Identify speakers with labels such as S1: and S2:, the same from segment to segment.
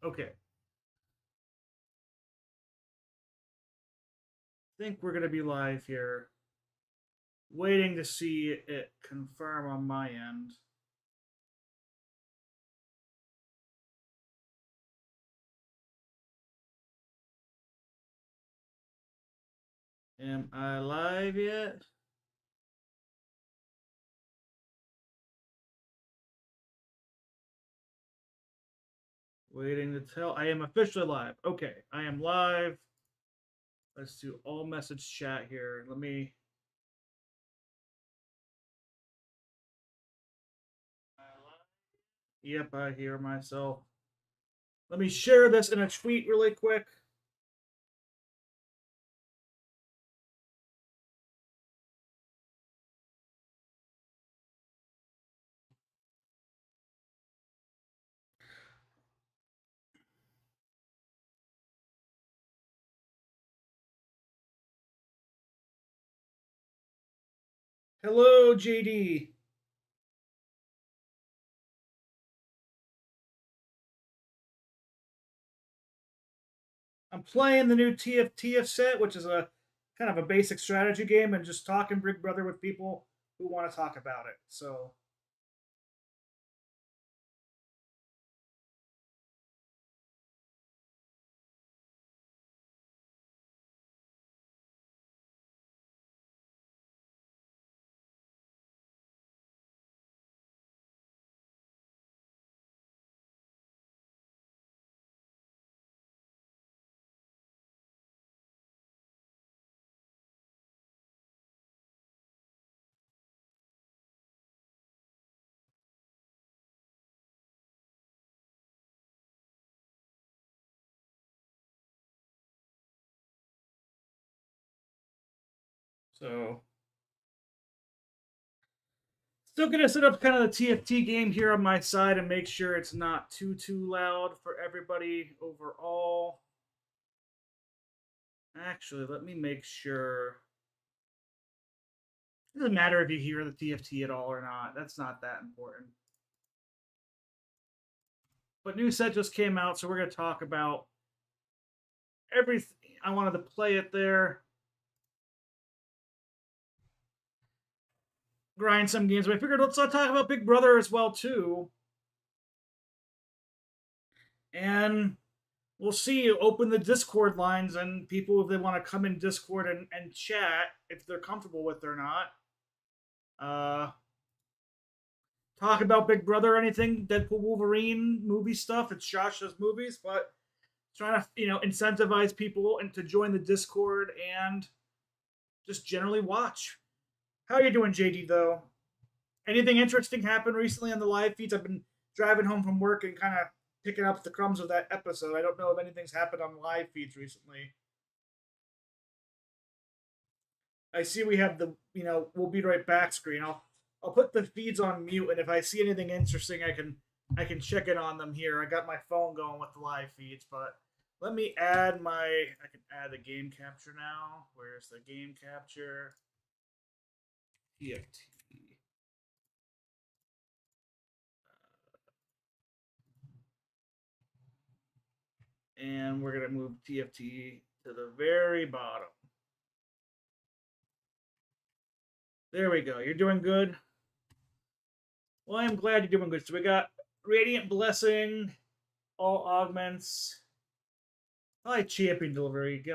S1: Okay. I think we're going to be live here. Waiting to see it confirm on my end. Am I live yet? Waiting to tell. I am officially live. Okay, I am live. Let's do all message chat here. Let me. Yep, I hear myself. Let me share this in a tweet really quick. Hello, JD. I'm playing the new TFT set, which is a kind of a basic strategy game, and just talking Big Brother with people who want to talk about it. So still gonna set up kind of the TFT game here on my side and make sure it's not too loud for everybody overall. Actually, let me make sure. It doesn't matter if you hear the TFT at all or not. That's not that important. But new set just came out, so we're gonna talk about everything. I wanted to play it there, grind some games. But I figured let's talk about Big Brother as well too. And we'll see. Open the Discord lines and people if they want to come in Discord and chat if they're comfortable with it or not. Talk about Big Brother or anything, Deadpool, Wolverine, movie stuff. It's Josh's movies, but trying to incentivize people and to join the Discord and just generally watch. How are you doing, JD? Though, anything interesting happened recently on the live feeds? I've been driving home from work and kind of picking up the crumbs of that episode. I don't know if anything's happened on live feeds recently. I see we have the we'll be right back screen. I'll put the feeds on mute, and if I see anything interesting, I can check in on them here. I got my phone going with the live feeds, but let me add my. I can add the game capture now. Where's the game capture? TFT. And we're gonna move TFT to the very bottom. There we go. You're doing good. Well, I'm glad you're doing good. So we got Radiant Blessing, all augments. I like champion delivery.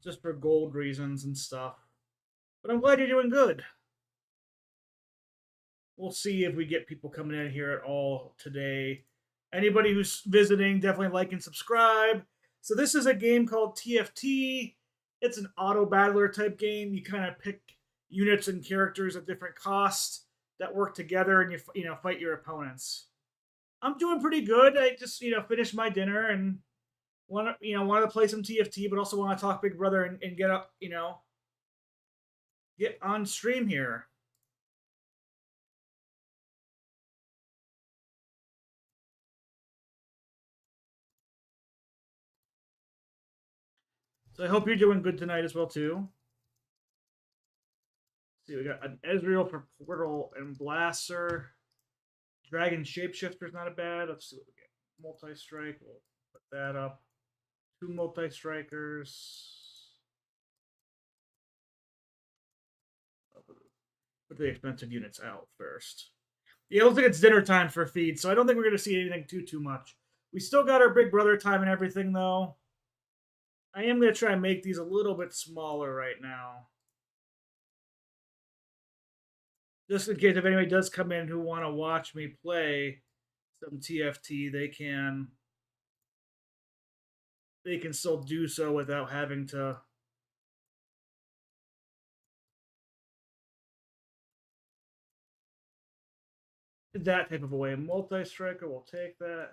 S1: Just for gold reasons and stuff. But I'm glad you're doing good. We'll see if we get people coming in here at all today. Anybody who's visiting, definitely like and subscribe. So this is a game called TFT. It's an auto battler type game. You kind of pick units and characters at different costs that work together, and you fight your opponents. I'm doing pretty good. I just finished my dinner and wanted to play some TFT, but also want to talk Big Brother and get up get on stream here. So I hope you're doing good tonight as well too. See, we got an Ezreal for Portal and Blaster. Dragon Shapeshifter's not a bad. Let's see what we get. multi-strike. We'll put that up. 2 multi-strikers. Put the expensive units out first. Yeah, it looks like it's dinner time for feed, so I don't think we're going to see anything too much. We still got our Big Brother time and everything, though. I am going to try and make these a little bit smaller right now. Just in case if anybody does come in who want to watch me play some TFT, they can still do so without having to that type of a way. Multi-striker, we'll take that.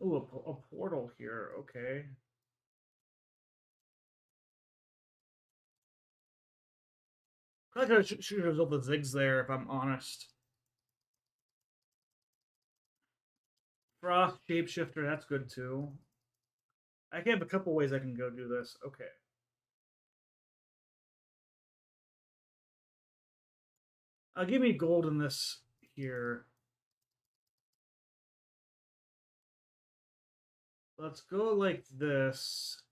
S1: Ooh, a portal here. Okay. I could have should have built the zigs there if I'm honest. Frost shapeshifter, that's good too. I can have a couple ways I can go do this. Okay. Give me gold in this here. Let's go like this.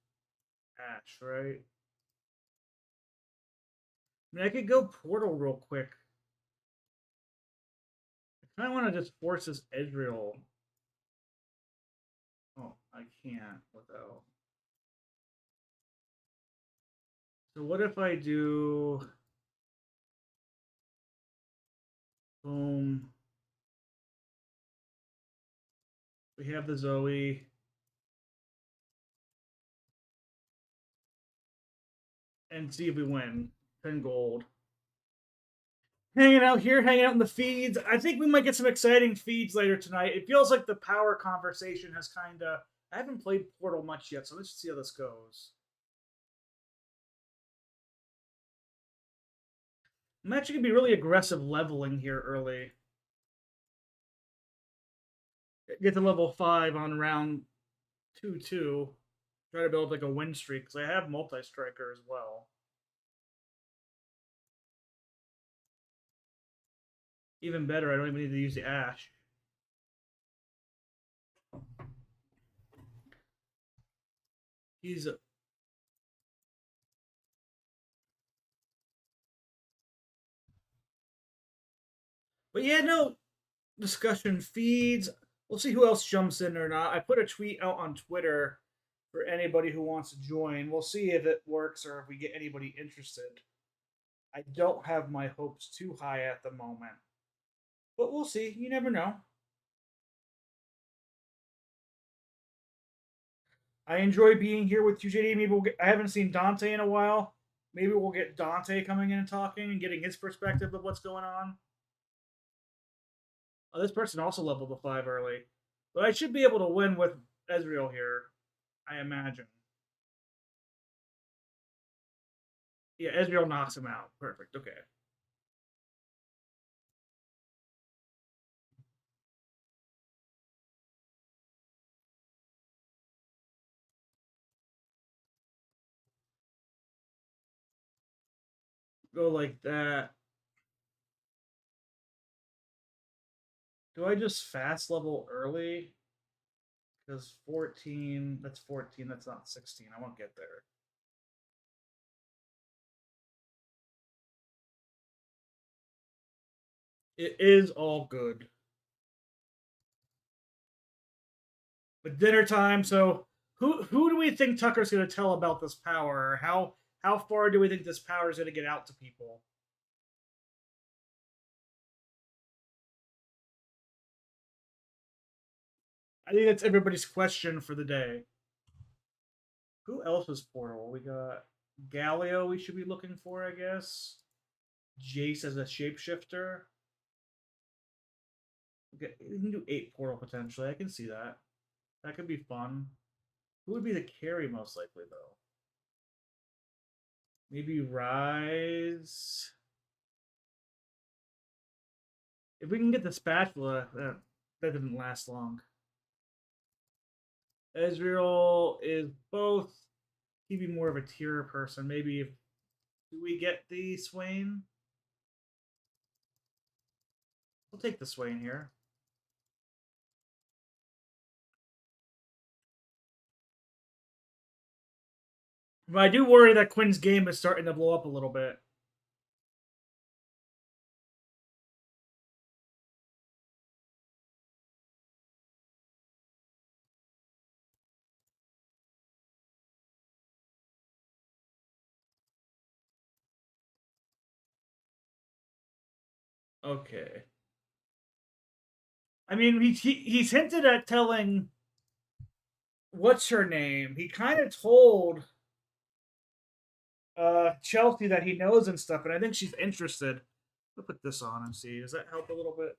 S1: Ash, right? I mean, I could go portal real quick. I kind of want to just force this Ezreal. Oh, I can't without. So what if I do boom? We have the Zoe. And see if we win. 10 gold. Hanging out here, hanging out in the feeds. I think we might get some exciting feeds later tonight. It feels like the power conversation has kind of. I haven't played Portal much yet, so let's see how this goes. I'm actually going to be really aggressive leveling here early. Get to level 5 on round 2-2. Try to build like a win streak because I have multi-striker as well. Even better, I don't even need to use the Ash. He's a. But yeah, no discussion feeds. We'll see who else jumps in or not. I put a tweet out on Twitter for anybody who wants to join. We'll see if it works or if we get anybody interested. I don't have my hopes too high at the moment, but we'll see. You never know. I enjoy being here with you, JD. Maybe I haven't seen Dante in a while. Maybe we'll get Dante coming in and talking and getting his perspective of what's going on. Oh, this person also leveled the 5 early. But I should be able to win with Ezreal here, I imagine. Yeah, Ezreal knocks him out. Perfect. Okay. Go like that. Do I just fast level early? Because 14, that's 14, that's not 16. I won't get there. It is all good. But dinner time, so who do we think Tucker's gonna tell about this power? How far do we think this power is gonna get out to people? I think that's everybody's question for the day. Who else is portal? We got Galio we should be looking for, I guess. Jace as a shapeshifter. Okay, we can do 8 portal potentially. I can see that. That could be fun. Who would be the carry most likely though? Maybe Rise. If we can get the spatula, that didn't last long. Ezreal is both. He'd be more of a tier person. Maybe if do we get the Swain? We'll take the Swain here. But I do worry that Quinn's game is starting to blow up a little bit. Okay. I mean, he's hinted at telling what's her name. He kind of told Chelsea that he knows and stuff, and I think she's interested. I'll put this on and see. Does that help a little bit?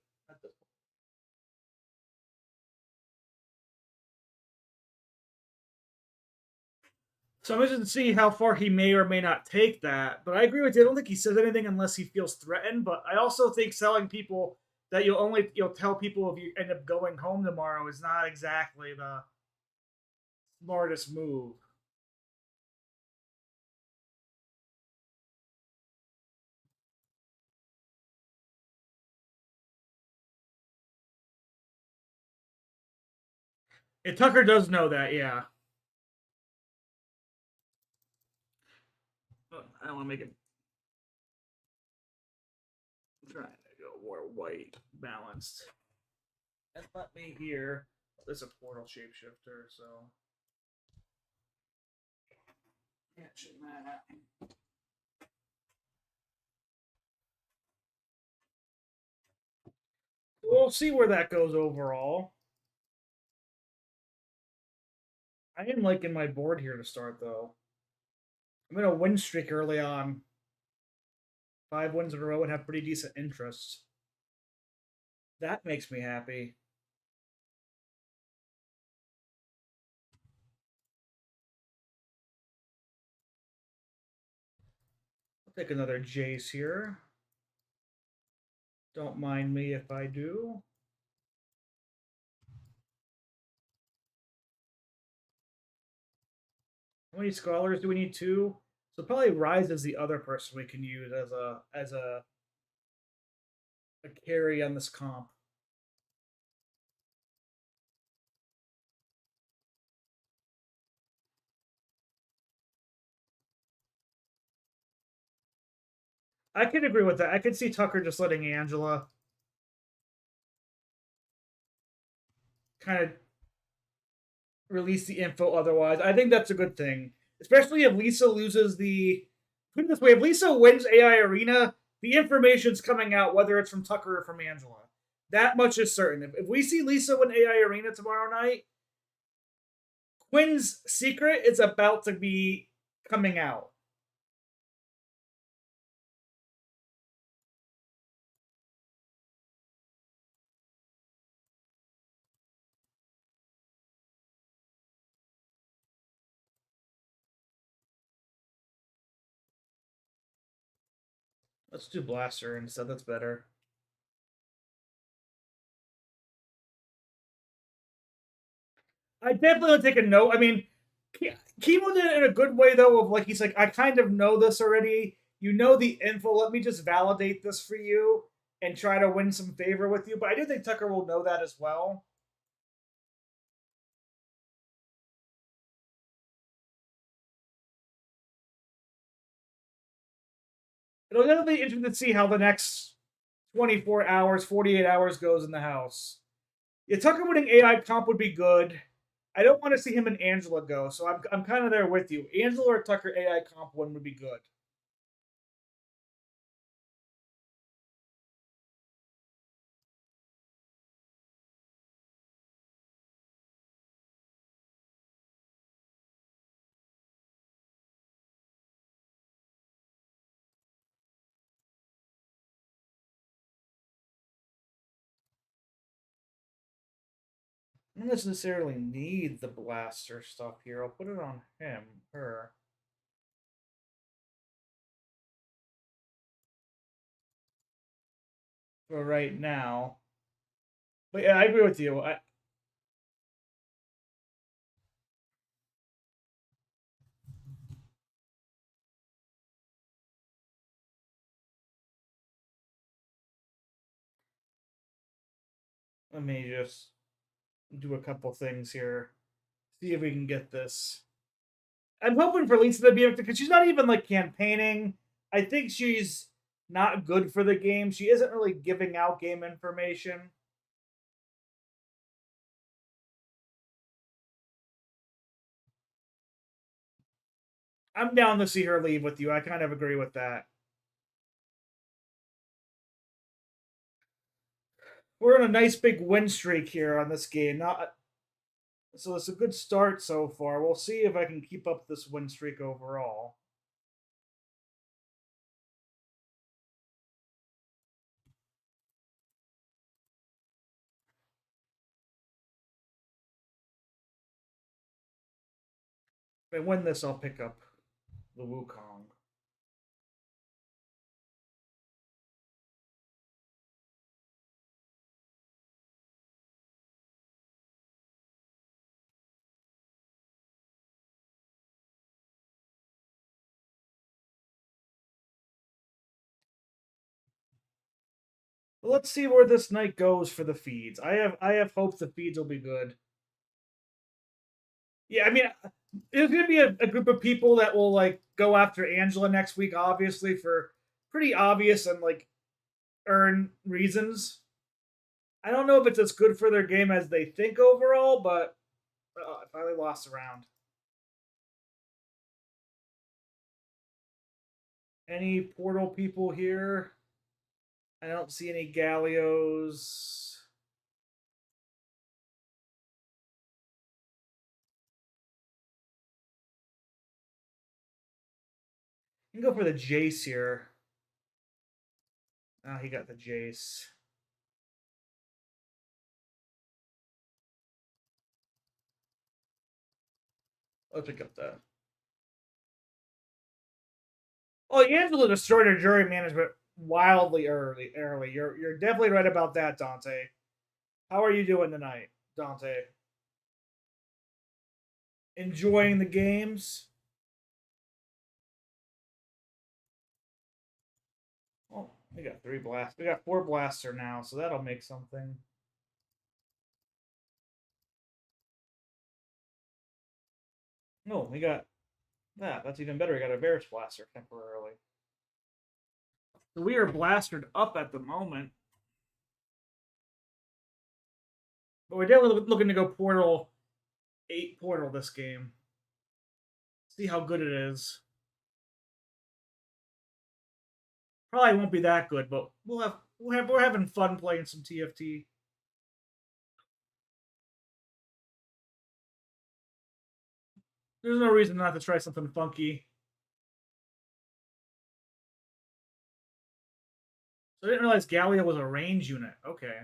S1: So I'm interested to see how far he may or may not take that. But I agree with you. I don't think he says anything unless he feels threatened. But I also think telling people that you'll tell people if you end up going home tomorrow is not exactly the smartest move. And Tucker does know that, yeah. I don't want to make it. I'm trying to go more white balanced. And let me here. This is a portal shapeshifter, so catching that. We'll see where that goes overall. I am liking my board here to start, though. I'm in a win streak early on. 5 wins in a row and have pretty decent interest. That makes me happy. I'll take another Jace here. Don't mind me if I do. How many scholars do we need? 2. So probably Rise is the other person we can use as a carry on this comp. I could agree with that. I could see Tucker just letting Angela kind of release the info otherwise. I think that's a good thing. Especially if Lisa loses the. Put it this way: if Lisa wins AI Arena, the information's coming out whether it's from Tucker or from Angela. That much is certain. If we see Lisa win AI Arena tomorrow night, Quinn's secret is about to be coming out. Let's do Blaster instead. That's better. I definitely would take a note. I mean, Kimo did it in a good way though. Of like he's like, I kind of know this already. You know the info. Let me just validate this for you and try to win some favor with you. But I do think Tucker will know that as well. It'll definitely be interesting to see how the next 24 hours, 48 hours goes in the house. Yeah, Tucker winning AI comp would be good. I don't want to see him and Angela go, so I'm kind of there with you. Angela or Tucker AI comp one would be good. I don't necessarily need the blaster stuff here. I'll put it on him, her. For right now. But yeah, I agree with you. Let me just do a couple things here. See if we can get this. I'm hoping for Lisa to be able to, because she's not even like campaigning. I think she's not good for the game. She isn't really giving out game information. I'm down to see her leave with you. I kind of agree with that. We're in a nice big win streak here on this game. Not so it's a good start so far. We'll see if I can keep up this win streak overall. If I win this, I'll pick up the Wukong. But let's see where this night goes for the feeds. I have hope the feeds will be good. Yeah, I mean, there's gonna be a group of people that will like go after Angela next week, obviously for pretty obvious and like earn reasons. I don't know if it's as good for their game as they think overall, but I finally lost a round. Any portal people here? I don't see any Gallios. You can go for the Jace here. Oh, he got the Jace. Let's pick up that. Oh, Angela destroyed her jury management wildly early. You're definitely right about that, Dante. How are you doing tonight, Dante? Enjoying the games? Oh, we got 3 blasts. We got 4 blaster now, so that'll make something. No, we got that. That's even better. We got a Varus blaster temporarily. So we are blastered up at the moment. But we're definitely looking to go Portal 8 Portal this game. See how good it is. Probably won't be that good, but we're having fun playing some TFT. There's no reason not to try something funky. So I didn't realize Gallia was a range unit. Okay.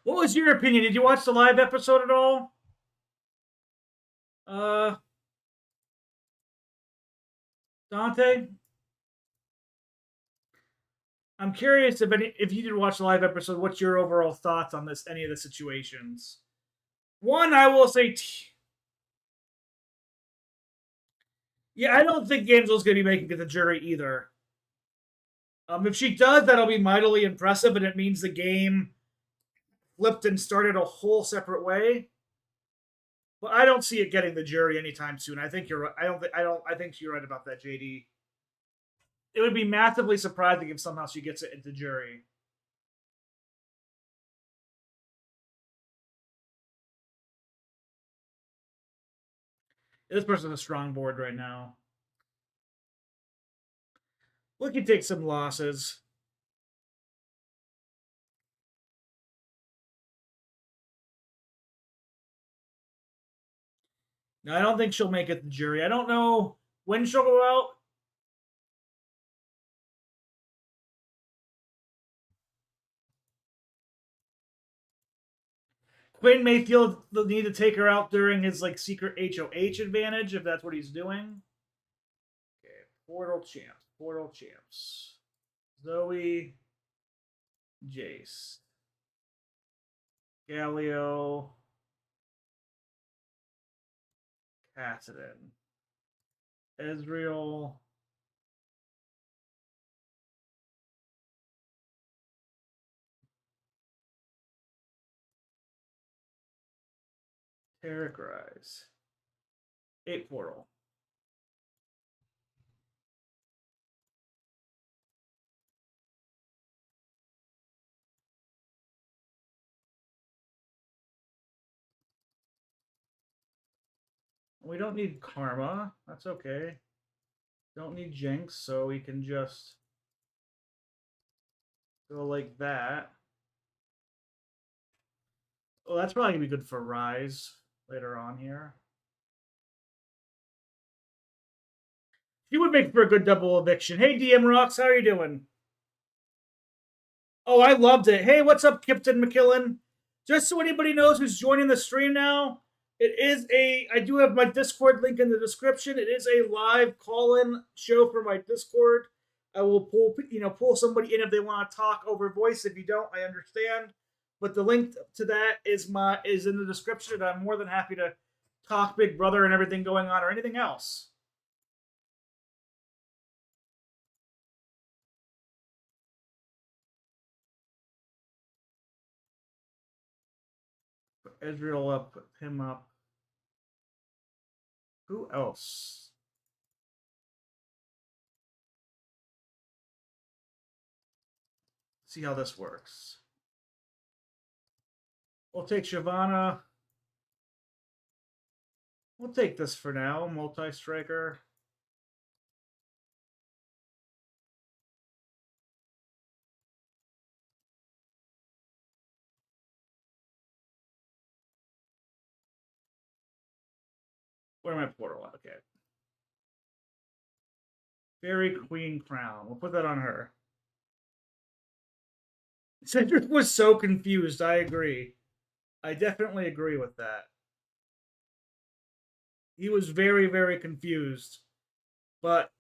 S1: What was your opinion? Did you watch the live episode at all? Uh, Dante, I'm curious if you did watch the live episode, what's your overall thoughts on this any of the situations? One, I will say, yeah, I don't think Angel's going to be making it the jury either. If she does, that'll be mightily impressive, and it means the game flipped and started a whole separate way. But I don't see it getting the jury anytime soon. I think you're right. I think you're right about that, JD. It would be massively surprising if somehow she gets it into jury. This person's a strong board right now. We can take some losses. No, I don't think she'll make it the jury. I don't know when she'll go out. Quinn may feel the need to take her out during his like secret HOH advantage if that's what he's doing. Okay, Portal Champs. Portal Champs. Zoe. Jace. Galio. Cassidon. Ezreal. Characterize. 8 portal. We don't need karma. That's okay. Don't need jinx, so we can just go like that. Well, that's probably gonna be good for Rise later on here. He would make for a good double eviction. Hey, DM Rocks, how are you doing? Oh, I loved it. Hey, what's up, Kipton McKillen? Just so anybody knows who's joining the stream now, I do have my Discord link in the description. It is a live call-in show for my Discord. I will pull somebody in if they want to talk over voice. If you don't, I understand. But the link to that is in the description, and I'm more than happy to talk Big Brother and everything going on or anything else. Put Ezreal up, put him up. Who else? See how this works. We'll take Shyvana. We'll take this for now. Multi-striker. Where am I portal? Okay. Fairy Queen Crown. We'll put that on her. Cedric was so confused. I agree. I definitely agree with that. He was very, very confused. But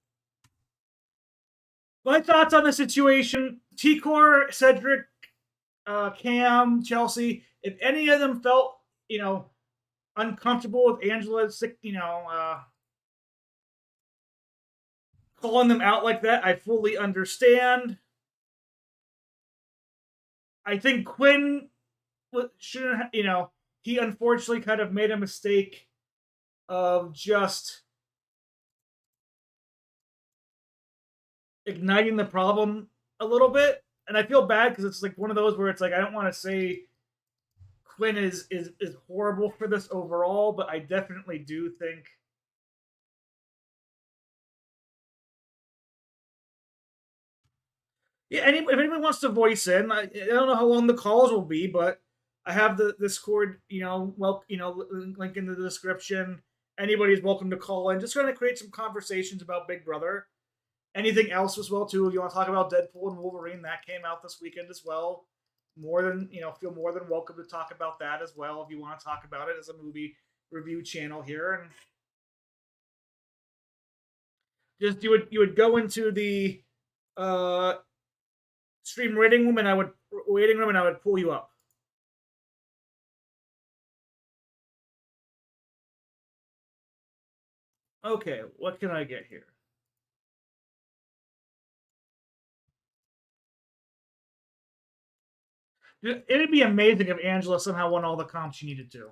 S1: my thoughts on the situation: T-Core, Cedric, Cam, Chelsea. If any of them felt, uncomfortable with Angela, calling them out like that, I fully understand. I think Quinn shouldn't, he unfortunately kind of made a mistake of just igniting the problem a little bit. And I feel bad because it's like one of those where it's like, I don't want to say Quinn is horrible for this overall, but I definitely do think if anyone wants to voice in, I don't know how long the calls will be, but I have the Discord, link in the description. Anybody's welcome to call in. Just trying to create some conversations about Big Brother. Anything else as well too? If you want to talk about Deadpool and Wolverine, that came out this weekend as well. Feel more than welcome to talk about that as well if you want to talk about it as a movie review channel here. And just you would go into the stream waiting room, and I would pull you up. Okay, what can I get here? It'd be amazing if Angela somehow won all the comps she needed to.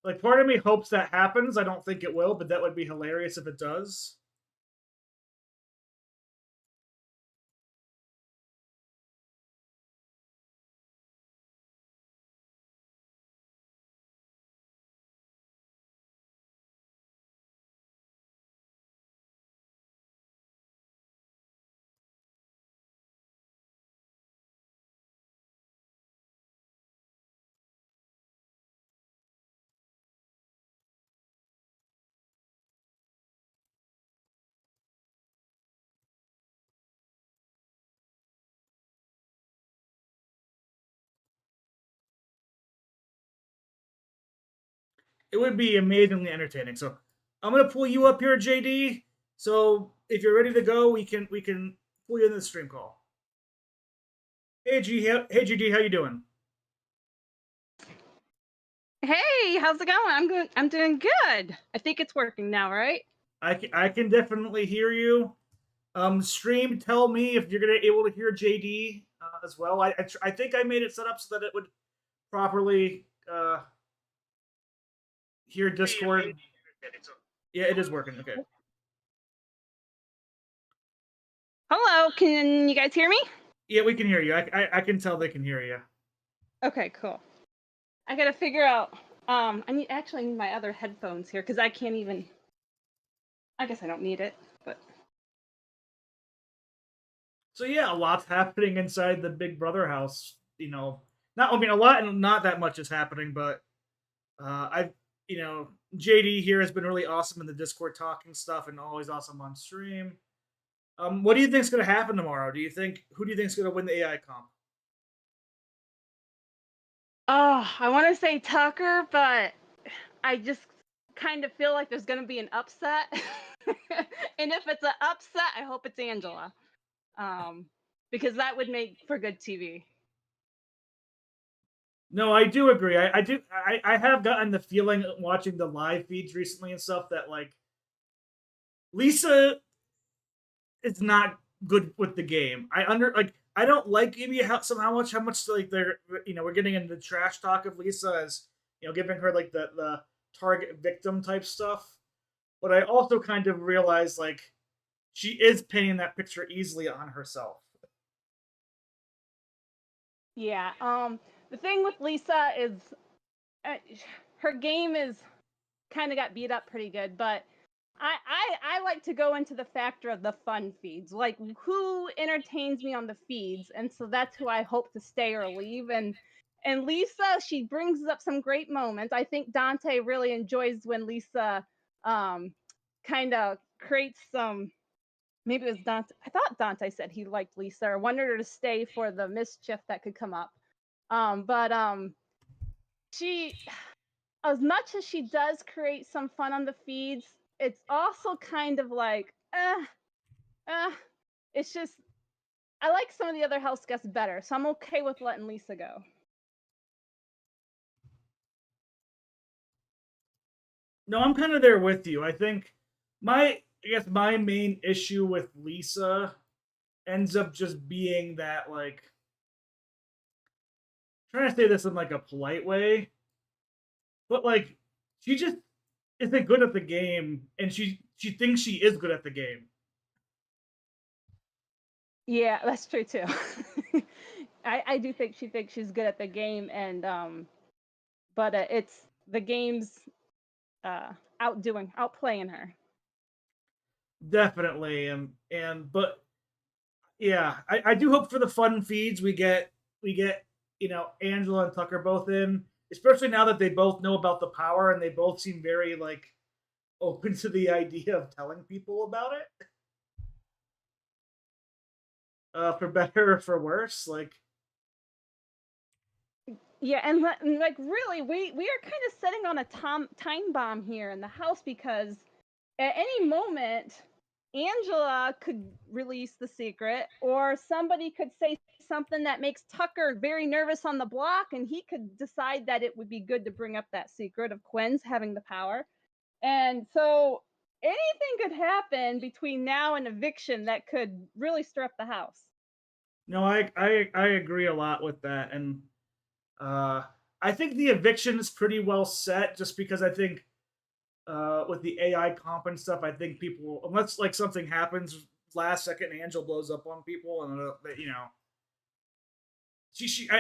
S1: Like, part of me hopes that happens. I don't think it will, but that would be hilarious if it does. It would be amazingly entertaining. So I'm gonna pull you up here, JD. So if you're ready to go, we can pull you in the stream call. Hey GD, how you doing?
S2: Hey, how's it going? I'm doing good. I think it's working now, right?
S1: I can definitely hear you. Stream, tell me if you're gonna able to hear JD as well. I think I made it set up so that it would properly hear Discord? Yeah, it is working. Okay.
S2: Hello, can you guys hear me?
S1: Yeah, we can hear you. I can tell they can hear you.
S2: Okay, cool. I gotta figure out. I need my other headphones here because I can't even. I guess I don't need it, but
S1: So yeah, a lot's happening inside the Big Brother house. Not I mean a lot and not that much is happening, but I've JD here has been really awesome in the Discord talking stuff and always awesome on stream. What do you think's gonna happen tomorrow? Who do you think's gonna win the AI comp?
S2: oh, I want to say Tucker, but I just kind of feel like there's gonna be an upset. And if it's an upset, I hope it's Angela, um, because that would make for good TV.
S1: No, I do agree. I do. I have gotten the feeling watching the live feeds recently and stuff that like Lisa is not good with the game. I don't like maybe how much like they're we're getting into the trash talk of Lisa as giving her like the target victim type stuff. But I also kind of realize like she is painting that picture easily on herself.
S2: Yeah. The thing with Lisa is uh, her game is kind of got beat up pretty good, but I like to go into the factor of the fun feeds, like who entertains me on the feeds, and so that's who I hope to stay or leave. And Lisa, she brings up some great moments. I think Dante really enjoys when Lisa um, kind of creates some. Maybe it was Dante. I thought Dante said he liked Lisa or wanted her to stay for the mischief that could come up. But she, as much as she does create some fun on the feeds, it's also kind of like, eh. It's just I like some of the other house guests better, so I'm okay with letting Lisa go.
S1: No, I'm kind of there with you. I guess my main issue with Lisa ends up just being that like trying to say this in like a polite way, but like she just isn't good at the game, and she thinks she is good at the game.
S2: Yeah, that's true too. I do think she thinks she's good at the game, and but it's the game's uh outplaying her.
S1: Definitely, and but yeah, I do hope for the fun feeds we get Angela and Tucker both in, especially now that they both know about the power and they both seem very like open to the idea of telling people about it, for better or for worse. Like,
S2: Yeah, and like really, we are kind of sitting on a time bomb here in the house because at any moment Angela could release the secret, or somebody could say something that makes Tucker very nervous on the block, and he could decide that it would be good to bring up that secret of Quinn's having the power. And so anything could happen between now and eviction that could really stir up the house.
S1: no, I agree a lot with that, and uh, I think the eviction is pretty well set, just because I think with the AI comp and stuff, I think people, unless like something happens last second, and Angel blows up on people, and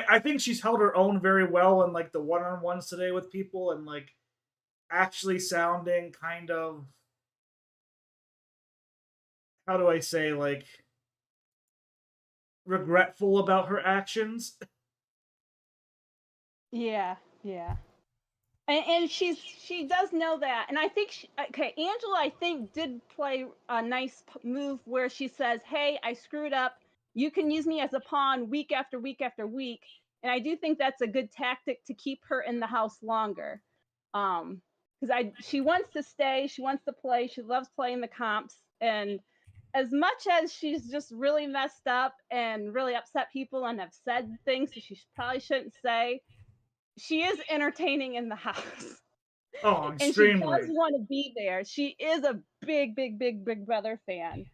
S1: I think she's held her own very well in like the one on ones today with people, and like actually sounding kind of, how do I say, like regretful about her actions.
S2: Yeah, yeah. And she does know that, and I think okay, Angela I think did play a nice move where she says, "Hey, I screwed up. You can use me as a pawn week after week after week," and I do think that's a good tactic to keep her in the house longer. Because I she wants to stay, she wants to play, she loves playing the comps, and as much as she's just really messed up and really upset people and have said things that she probably shouldn't say, she is entertaining in the house.
S1: Oh,
S2: And she does
S1: extremely.
S2: want to be there. She is a big Brother fan.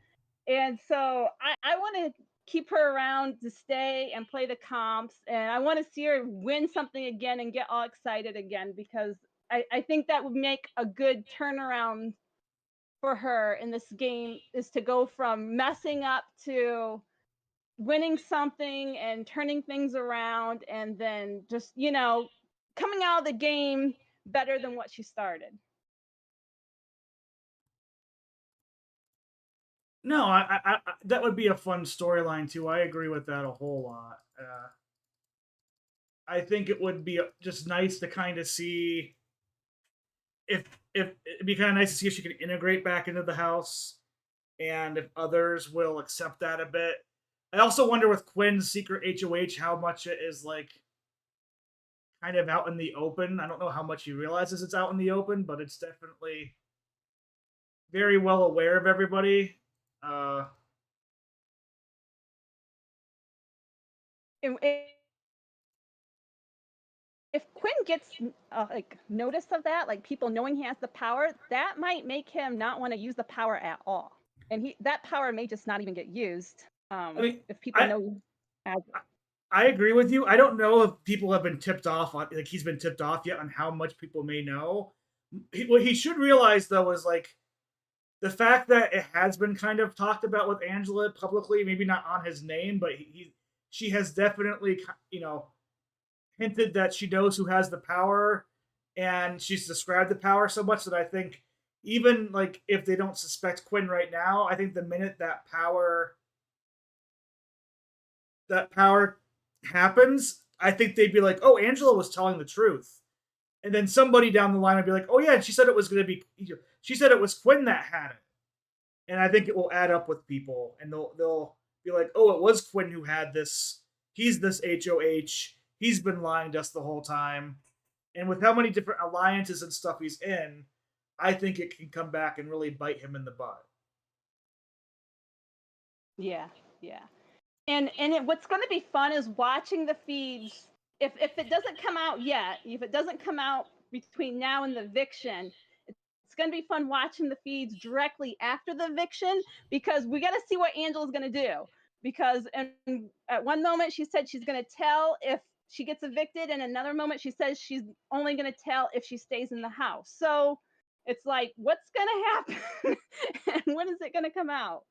S2: And so I want to keep her around to stay and play the comps. And I want to see her win something again and get all excited again because I think that would make a good turnaround for her in this game, is to go from messing up to winning something and turning things around, and then just, coming out of the game better than what she started.
S1: No, that would be a fun storyline too. I agree with that a whole lot. I think it would be just nice to kind of see if it'd be kind of nice to see if she can integrate back into the house, and if others will accept that a bit. I also wonder with Quinn's secret HOH how much it is like kind of out in the open. I don't know how much he realizes it's out in the open, but it's definitely very well aware of everybody. Uh,
S2: And if Quinn gets like notice of that, like people knowing he has the power, that might make him not want to use the power at all, and that power may just not even get used.
S1: I mean,
S2: If people
S1: I
S2: know as
S1: I agree with you. I don't know if people have been tipped off on, like, he's been tipped off yet on how much people may know. What he should realize though is like the fact that it has been kind of talked about with Angela publicly, maybe not on his name, but she has definitely, hinted that she knows who has the power, and she's described the power so much that I think even like if they don't suspect Quinn right now, I think the minute that power happens, I think they'd be like, "Oh, Angela was telling the truth," and then somebody down the line would be like, "Oh yeah, she said it was going to be. She said it was Quinn that had it," and I think it will add up with people, and they'll be like, "Oh, it was Quinn who had this. He's this HOH. He's been lying to us the whole time." And with how many different alliances and stuff he's in, I think it can come back and really bite him in the butt.
S2: yeah, yeah. And what's going to be fun is watching the feeds. If it doesn't come out yet, if it doesn't come out between now and the eviction, it's going to be fun watching the feeds directly after the eviction, because we got to see what Angela's going to do. Because at one moment she said she's going to tell if she gets evicted, and another moment she says she's only going to tell if she stays in the house. So it's like, what's going to happen, and when is it going to come out?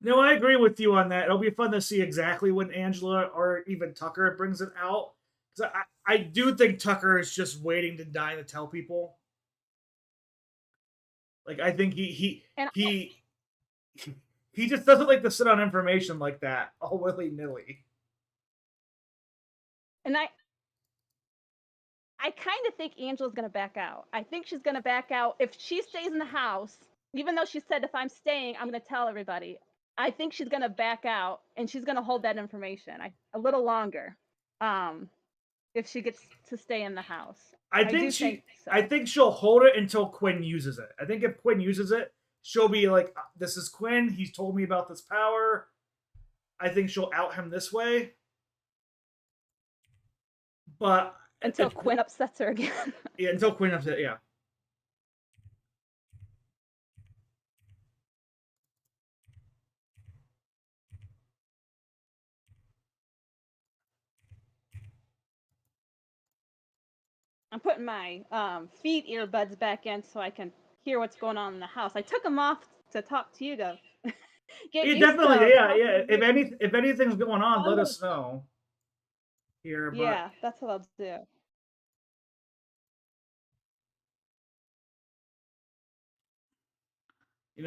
S1: No, I agree with you on that. It'll be fun to see exactly when Angela or even Tucker brings it out. Because I do think Tucker is just waiting to die to tell people. Like I think
S2: And
S1: he he just doesn't like to sit on information like that all willy nilly.
S2: and I kind of think Angela's going to back out. I think she's going to back out if she stays in the house, even though she said, if I'm staying, I'm going to tell everybody. I think she's going to back out, and she's going to hold that information a little longer, um, if she gets to stay in the house.
S1: I
S2: I
S1: think
S2: do think
S1: I
S2: so.
S1: think she'll hold it until Quinn uses it. I think if Quinn uses it, she'll be like, "This is Quinn. He's told me about this power." I think she'll out him this way. But
S2: Until
S1: if
S2: Quinn upsets her again.
S1: yeah, until Quinn uses it, yeah.
S2: I'm putting my feet earbuds back in so I can hear what's going on in the house. I took them off to talk to you, to get
S1: Yeah,
S2: used
S1: definitely.
S2: to
S1: Yeah,
S2: talking
S1: yeah.
S2: to you.
S1: If anything's going on, let us know here. But
S2: Yeah, that's what I'll do.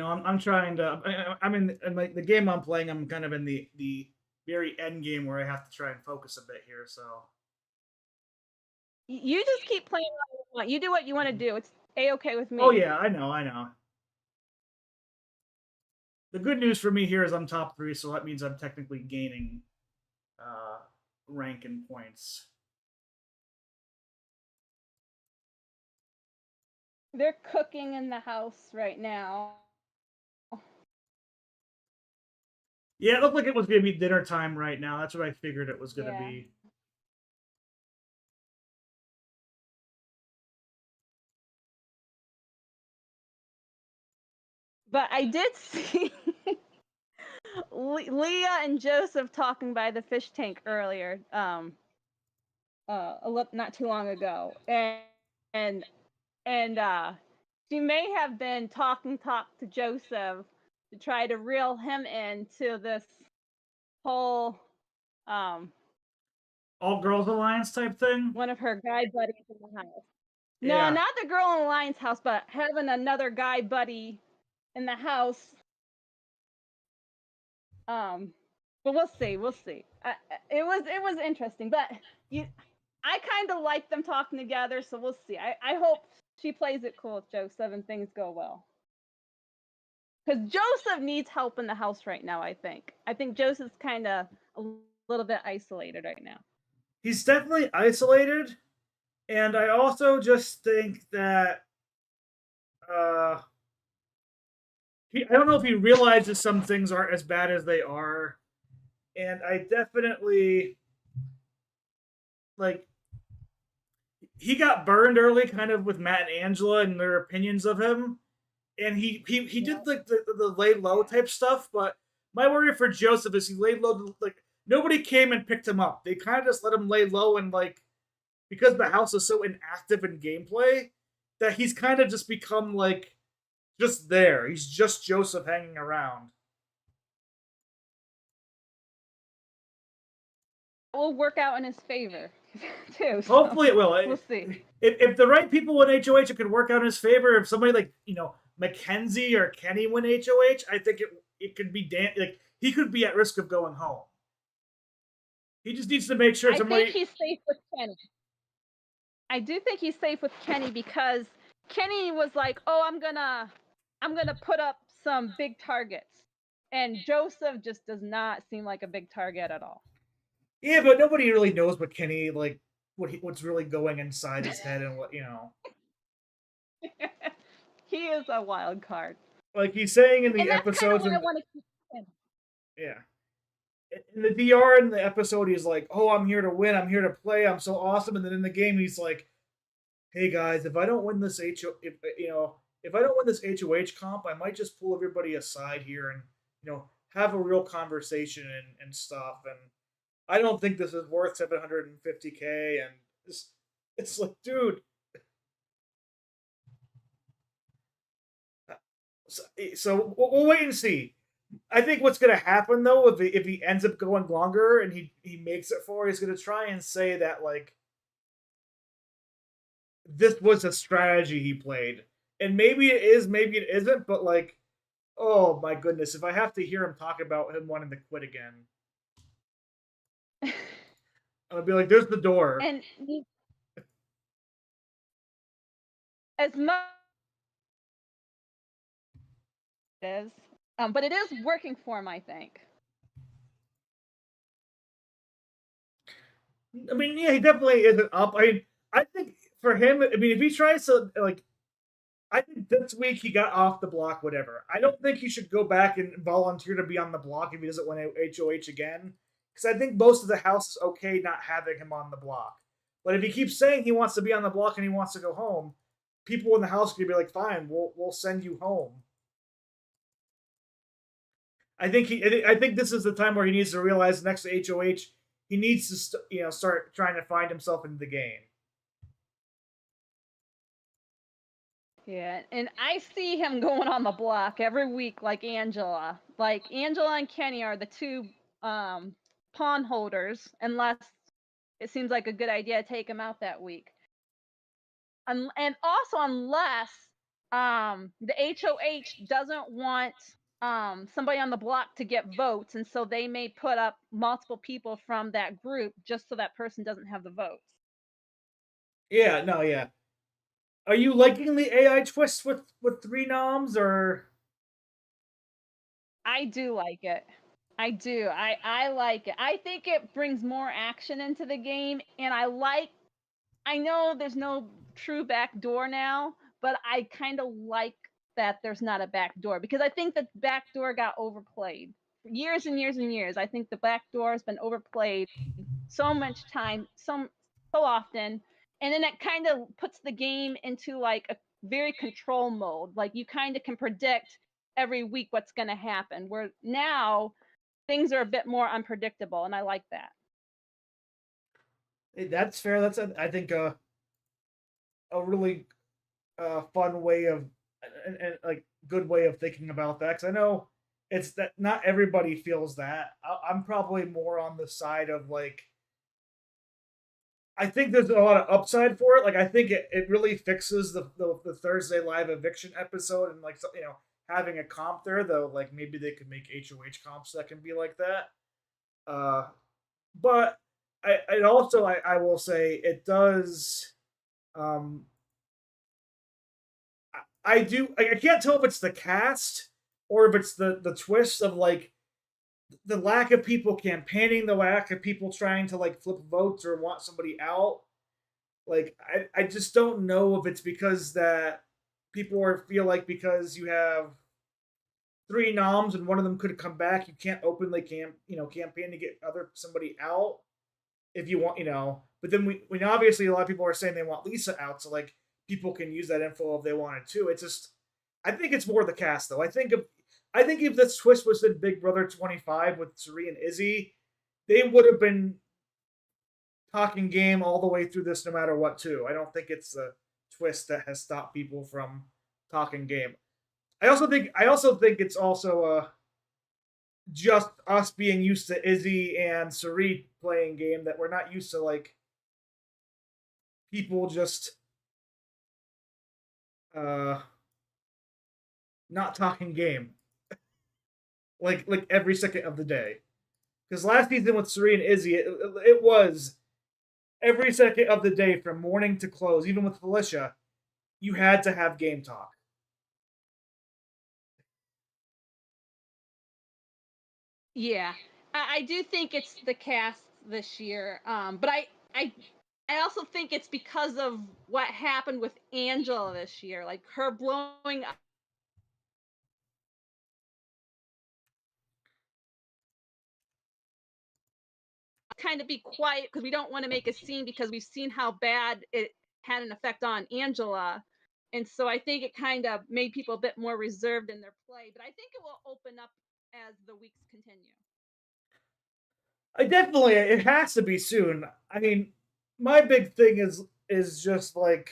S1: I'm trying to. I'm in like the game I'm playing. I'm kind of in the very end game where I have to try and focus a bit here. So.
S2: You just keep playing what you want. You do what you want to do. It's a-okay with
S1: Oh
S2: me.
S1: yeah, I know, I know. The good news for me here is I'm top 3, so that means I'm technically gaining uh, rank and points.
S2: They're cooking in the house right now.
S1: Yeah, it looked like it was going to be dinner time right now. That's what I figured it was going to
S2: Yeah.
S1: be.
S2: But I did see Leah and Joseph talking by the fish tank earlier, not too long ago, and and she may have been talk to Joseph to try to reel him into this whole um
S1: All girls alliance type thing.
S2: one of her guy buddies in the house. No,
S1: Yeah.
S2: not the girl in the lion's house, but having another guy buddy in the house. Um, but we'll see. We'll see. It was interesting, but you, I kind of like them talking together, so we'll see. I hope she plays it cool with Joseph and things go well. Because Joseph needs help in the house right now. I think Joseph's kind of a little bit isolated right now.
S1: He's definitely isolated, and I also just think that uh I don't know if he realizes some things aren't as bad as they are, and I definitely like he got burned early, kind of with Matt and Angela and their opinions of him, and he
S2: Yeah,
S1: did like the lay low
S2: yeah.
S1: type stuff. But my worry for Joseph is he laid low. Like nobody came and picked him up. They kind of just let him lay low, and like because the house is so inactive in gameplay that he's kind of just become like just there. He's just Joseph hanging around.
S2: It will work out in his favor too. So
S1: Hopefully it will.
S2: we'll see.
S1: If the right people win HOH, it could work out in his favor. If somebody like Mackenzie or Kenny win HOH, I think it could be like he could be at risk of going home. He just needs to make sure
S2: I think
S1: somebody.
S2: he's safe with Kenny. I do think he's safe with Kenny because Kenny was like, "Oh, I'm gonna put up some big targets," and Joseph just does not seem like a big target at all.
S1: Yeah, but nobody really knows what Kenny like what's really going inside his head and what.
S2: He is a wild card,
S1: Like he's saying in the
S2: and that's kind of
S1: episodes
S2: what I
S1: and
S2: want to keep him.
S1: yeah. In the DR in the episode, he's like, "Oh, I'm here to win. I'm here to play. I'm so awesome." And then in the game, he's like, "Hey guys, if I don't win this if I don't win this HOH comp, I might just pull everybody aside here and have a real conversation and stuff. And I don't think this is worth 750K." And it's like, dude. So we'll wait and see. I think what's going to happen though, if he ends up going longer and he makes it for, he's going to try and say that like this was a strategy he played, and maybe it is, maybe it isn't, but like, oh my goodness, if I have to hear him talk about him wanting to quit again, I'm gonna be like, "There's the door."
S2: And as much as but it is working for him, I think.
S1: I mean, yeah, he definitely isn't up. I think for him, I mean, if he tries to like I think this week he got off the block, whatever. I don't think he should go back and volunteer to be on the block if he doesn't win HOH again. Because I think most of the house is okay not having him on the block. But if he keeps saying he wants to be on the block and he wants to go home, people in the house could be like, "Fine, we'll send you home." I think this is the time where he needs to realize next to HOH he needs to start trying to find himself in the game.
S2: Yeah, and I see him going on the block every week, like Angela. Like Angela and Kenny are the two pawn holders, unless it seems like a good idea to take him out that week. And also, unless the HOH doesn't want somebody on the block to get votes, and so they may put up multiple people from that group just so that person doesn't have the votes.
S1: Yeah, no, yeah. Are you liking the AI twist with three noms or?
S2: I do like it. I do. I like it. I think it brings more action into the game, and I know there's no true back door now, but I kind of like that there's not a back door because I think the back door got overplayed for years and years and years. I think the back door has been overplayed so much time, so often, and then it kind of puts the game into like a very control mode. Like you kind of can predict every week what's going to happen. Where now things are a bit more unpredictable, and I like that.
S1: That's fair. That's I think a really fun way of and like good way of thinking about that. Because I know it's that not everybody feels that. I'm probably more on the side of like I think there's a lot of upside for it. Like I think it really fixes the Thursday live eviction episode and like having a comp there though. Like maybe they could make HOH comps that can be like that. Uh, but it also I will say it does. Um, I do. I can't tell if it's the cast or if it's the twist of like the lack of people campaigning, the lack of people trying to like flip votes or want somebody out. Like I just don't know if it's because that people feel like because you have three noms and one of them could come back, you can't openly campaign to get somebody out if you want, But then we obviously a lot of people are saying they want Lisa out, so like people can use that info if they wanted to. It's just I think it's more the cast though. I think if this twist was in Big Brother 25 with Suri and Izzy, they would have been talking game all the way through this no matter what too. I don't think it's the twist that has stopped people from talking game. I also think it's also just us being used to Izzy and Suri playing game that we're not used to like people just uh not talking game like every second of the day. Because last season with Suri and Izzy, it was every second of the day from morning to close. Even with Felicia, you had to have game talk.
S2: Yeah, I do think it's the cast this year, but I I also think it's because of what happened with Angela this year, like her blowing up, kind of be quiet because we don't want to make a scene because we've seen how bad it had an effect on Angela. And so I think it kind of made people a bit more reserved in their play, but I think it will open up as the weeks continue.
S1: I definitely it has to be soon. I mean, my big thing is just like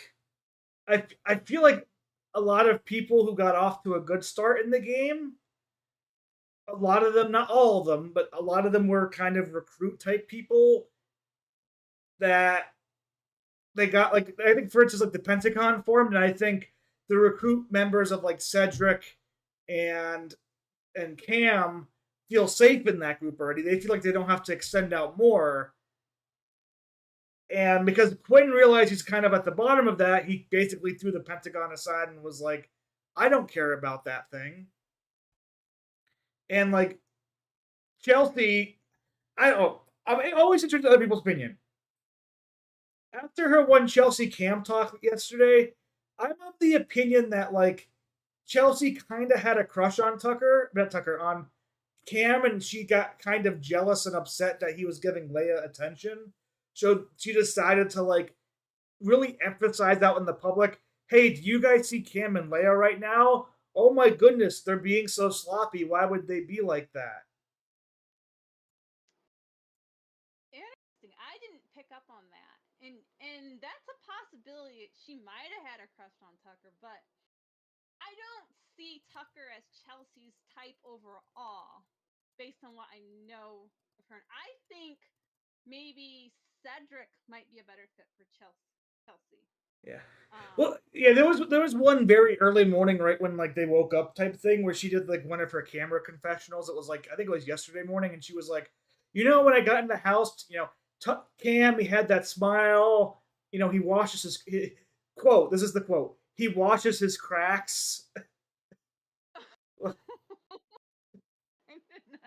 S1: I feel like a lot of people who got off to a good start in the game, a lot of them, not all of them, but a lot of them were kind of recruit type people that they got like I think for instance like the Pentagon formed, and I think the recruit members of like Cedric and Cam feel safe in that group already. They feel like they don't have to extend out more. And because Quinn realized he's kind of at the bottom of that, he basically threw the Pentagon aside and was like, I don't care about that thing. And like Chelsea, I don't know. I'm always interested in other people's opinion. After her one Chelsea Cam talk yesterday, I'm of the opinion that like Chelsea kind of had a crush on not Tucker, on Cam, and she got kind of jealous and upset that he was giving Leia attention. So she decided to like really emphasize out in the public. Hey, do you guys see Cam and Leia right now? Oh my goodness, they're being so sloppy. Why would they be like that?
S2: Interesting. I didn't pick up on that. And that's a possibility. She might have had a crush on Tucker, but I don't see Tucker as Chelsea's type overall, based on what I know of her. I think maybe Cedric might be a better fit for Chelsea.
S1: Yeah.
S2: Um,
S1: Well, yeah, there was one very early morning, right when like they woke up type thing, where she did like one of her camera confessionals. It was like I think it was yesterday morning, and she was like, when I got in the house, Cam, he had that smile. He washes quote. This is the quote. He washes his cracks.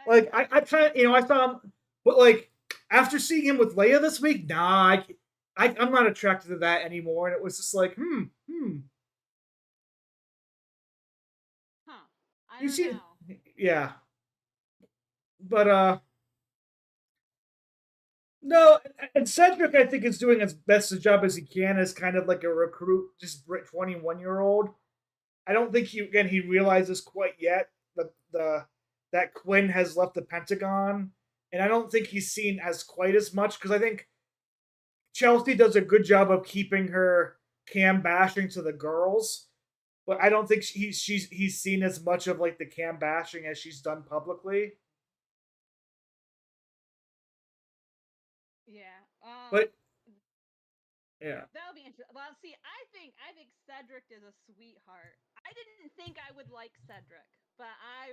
S1: Like I kind of I saw him, but like after seeing him with Leia this week, nah, I'm not attracted to that anymore. And it was just like,
S2: huh? I
S1: you
S2: don't
S1: see,
S2: know.
S1: yeah, but no, and Cedric I think is doing as best a job as he can as kind of like a recruit, just 21-year-old. I don't think he realizes quite yet that Quinn has left the Pentagon, and I don't think he's seen as quite as much because I think Chelsea does a good job of keeping her cam bashing to the girls, but I don't think he's seen as much of like the cam bashing as she's done publicly.
S2: Yeah.
S1: But yeah.
S2: That'll be interesting. Well, see, I think Cedric is a sweetheart. I didn't think I would like Cedric, but I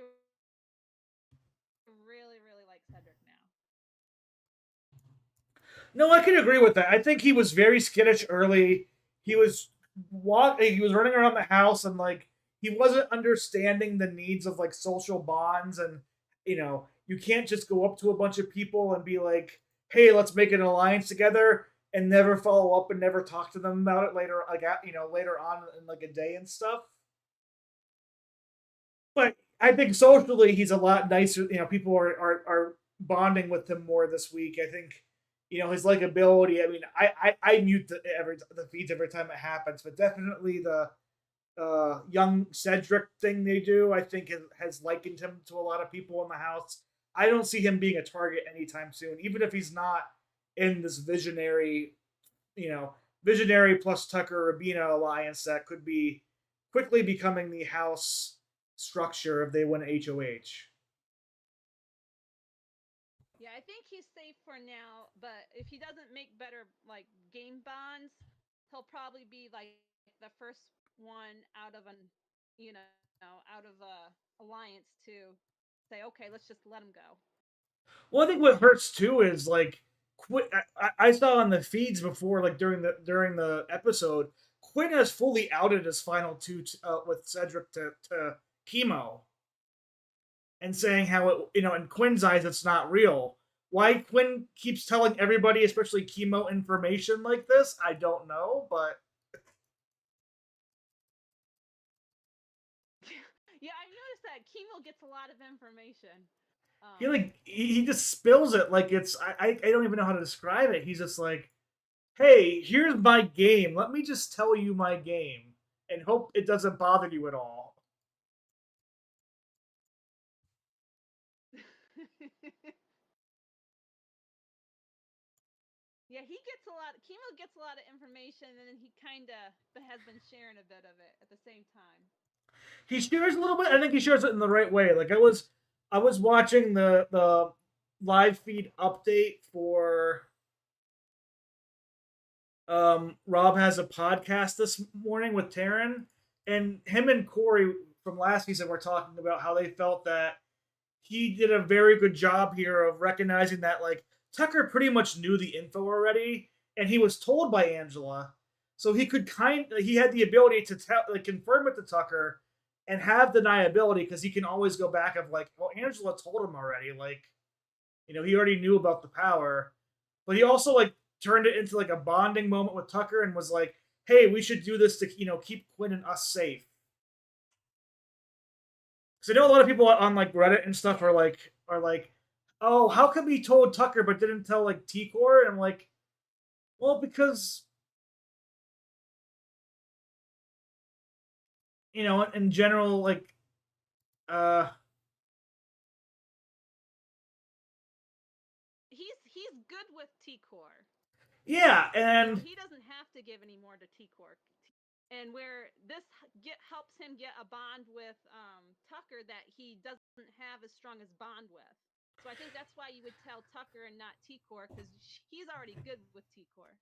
S2: really, really like Cedric now.
S1: No, I can agree with that. I think he was very skittish early. He was he was running around the house and like he wasn't understanding the needs of like social bonds and you can't just go up to a bunch of people and be like, "Hey, let's make an alliance together," and never follow up and never talk to them about it later like later on in like a day and stuff. But I think socially he's a lot nicer. People are bonding with him more this week. I think his likability. I mean, I mute the feeds every time it happens, but definitely the young Cedric thing they do, I think has likened him to a lot of people in the house. I don't see him being a target anytime soon, even if he's not in this you know, visionary plus Tucker Rabina alliance that could be quickly becoming the house structure if they win HOH.
S2: Yeah, I think he's safe for now, but if he doesn't make better like game bonds, he'll probably be like the first one out of out of a alliance to say, okay, let's just let him go.
S1: Well, I think what hurts too is like Quinn. I saw on the feeds before, like during the episode, Quinn has fully outed his final two with Cedric to chemo and saying how in Quinn's eyes it's not real. Why Quinn keeps telling everybody, especially chemo, information like this, I don't know, but
S2: Yeah, I noticed that Chemo gets a lot of information.
S1: he just spills it like it's I don't even know how to describe it. He's just like, hey, here's my game. Let me just tell you my game and hope it doesn't bother you at all.
S2: Yeah, he gets a lot. Chemo gets a lot of information, and then he kind of has been sharing a bit of it at the same time.
S1: He shares a little bit. I think he shares it in the right way. Like I was watching the live feed update for Rob has a podcast this morning with Taryn, and him and Corey from last season were talking about how they felt that he did a very good job here of recognizing that like Tucker pretty much knew the info already, and he was told by Angela, so he had the ability to confirm it to Tucker and have deniability because he can always go back of like, well, Angela told him already, like he already knew about the power, but he also like turned it into like a bonding moment with Tucker and was like, hey, we should do this to keep Quinn and us safe. Because I know a lot of people on like Reddit and stuff
S2: Yeah.
S1: are like, oh, how come he told Tucker but didn't tell like T-Core? And I'm like, well, because in general, like, uh,
S2: He's good with T Core.
S1: yeah, and
S2: He doesn't have to give any more to T Core. And where this helps him get a bond with Tucker that he doesn't have as strong as bond with. So I think that's why you would tell Tucker and not T Core because he's already good with T Core.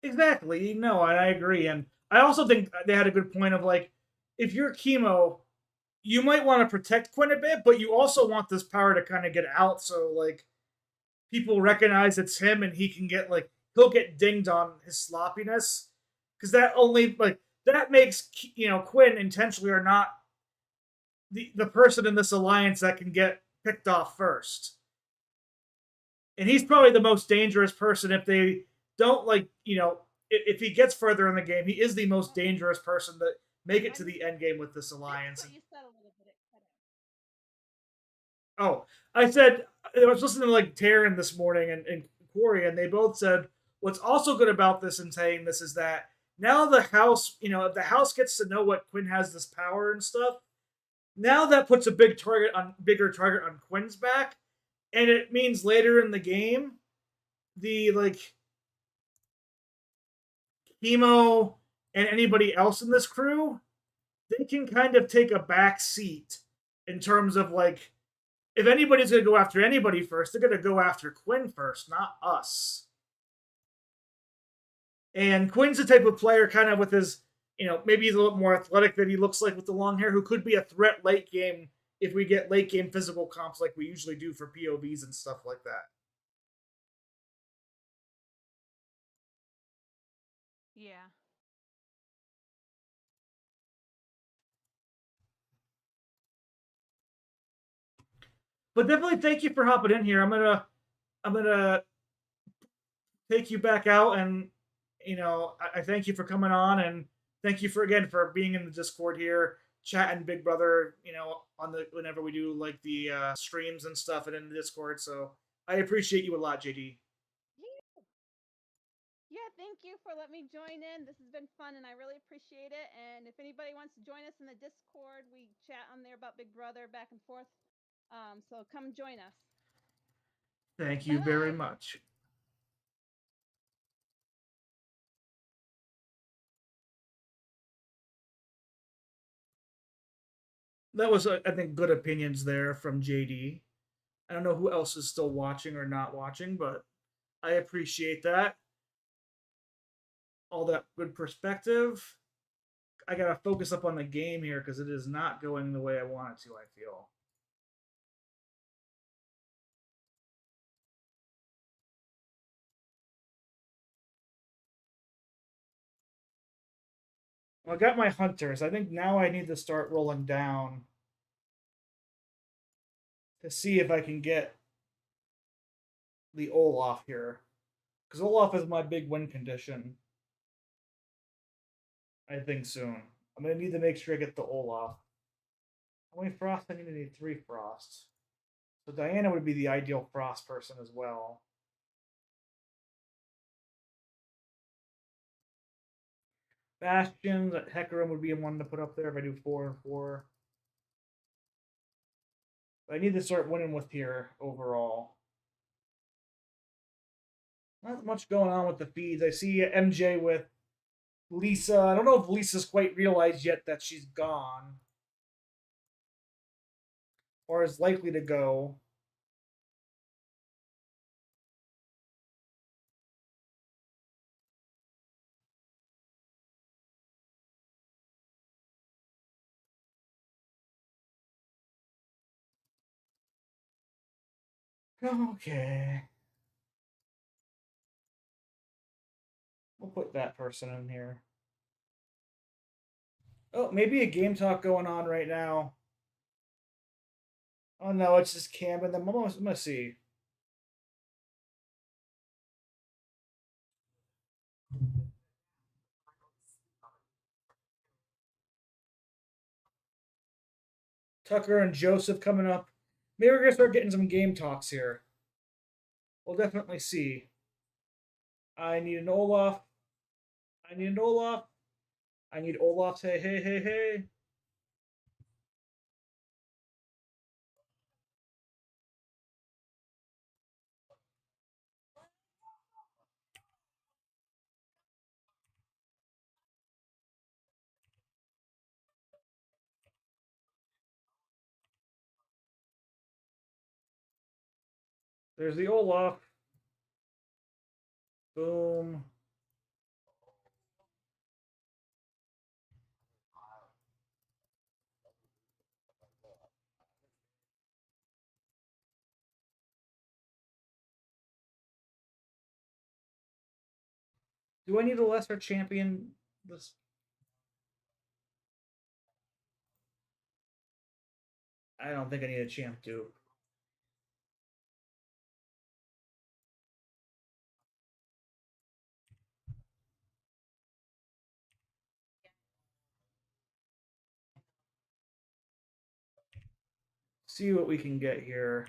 S1: exactly, no, I agree, and I also think they had a good point of like, if you're chemo, you might want to protect Quinn a bit, but you also want this power to kind of get out, so like people recognize it's him, and he'll get dinged on his sloppiness, because that makes Quinn intentionally or not the person in this alliance that can get picked off first, and he's probably the most dangerous person if they don't if he gets further in the game, he is the most dangerous person to make it to the end game with this alliance.
S2: What you said a little bit.
S1: Oh, I said I was listening to like Taryn this morning and Corey, and they both said what's also good about this and saying this is that now the house, if the house gets to know what Quinn has this power and stuff, now that puts a bigger target on Quinn's back, and it means later in the game, the like chemo and anybody else in this crew, they can kind of take a back seat in terms of like if anybody's going to go after anybody first, they're going to go after Quinn first, not us. And Quinn's the type of player, kind of with his, maybe he's a little more athletic than he looks like with the long hair, who could be a threat late game if we get late game physical comps like we usually do for POVs and stuff like that.
S2: Yeah.
S1: But definitely thank you for hopping in here. I'm gonna take you back out, and I thank you for coming on, and thank you for again for being in the Discord here, chatting Big Brother, on the whenever we do like the streams and stuff, and in the Discord. So I appreciate you a lot, JD.
S2: Yeah, thank you for letting me join in. This has been fun and I really appreciate it. And if anybody wants to join us in the Discord, we chat on there about Big Brother back and forth. So come join us.
S1: Thank you very
S2: Bye-bye.
S1: much. That was, I think, good opinions there from JD. I don't know who else is still watching or not watching, but I appreciate that. All that good perspective. I gotta focus up on the game here because it is not going the way I want it to. I feel. Well, I got my hunters. I think now I need to start rolling down to see if I can get the Olaf here. Because Olaf is my big win condition. I think soon. I'm going to need to make sure I get the Olaf. How many frosts? I need 3 frosts. So Diana would be the ideal frost person as well. Bastions, Hecarim would be one to put up there if I do 4 and 4. But I need to start winning with here overall. Not much going on with the feeds. I see MJ with Lisa. I don't know if Lisa's quite realized yet that she's gone. Or is likely to go. Okay. We'll put that person in here. Oh, maybe a game talk going on right now. Oh no, it's just Cam and them. I'm gonna see. Tucker and Joseph coming up. Maybe we're gonna start getting some game talks here. We'll definitely see. I need an Olaf. I need an Olaf. I need Olaf. Hey, hey, hey, hey. There's the Olaf. Boom. Do I need a lesser champion? This I don't think I need a champ dupe. See what we can get here.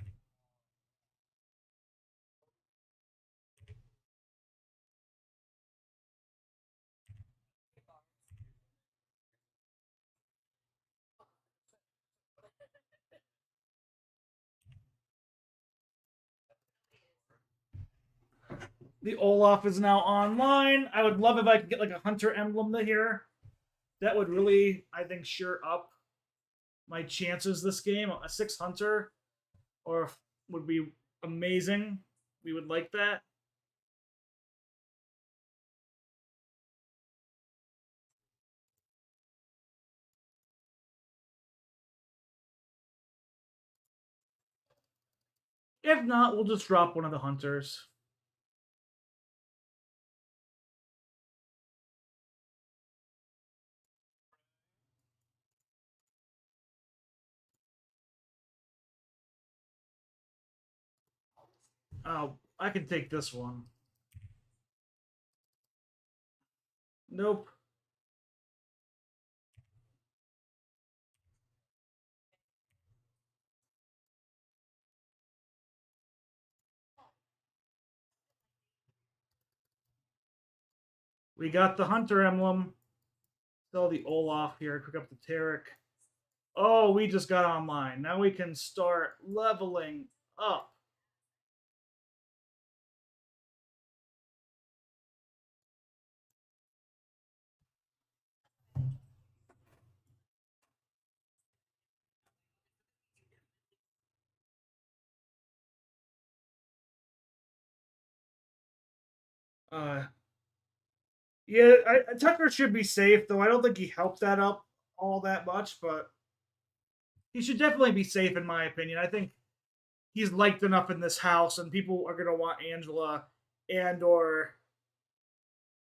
S1: The Olaf is now online. I would love if I could get like a hunter emblem here. That would really, I think, sure up my chances this game. A 6 hunter or would be amazing. We would like that. If not, we'll just drop one of the hunters. Oh, I can take this one. Nope. We got the hunter emblem. Sell the Olaf here. Pick up the Tarek. Oh, we just got online. Now we can start leveling up. Yeah, Tucker should be safe, though I don't think he helped that up all that much, but he should definitely be safe, in my opinion. I think he's liked enough in this house, and people are going to want Angela and or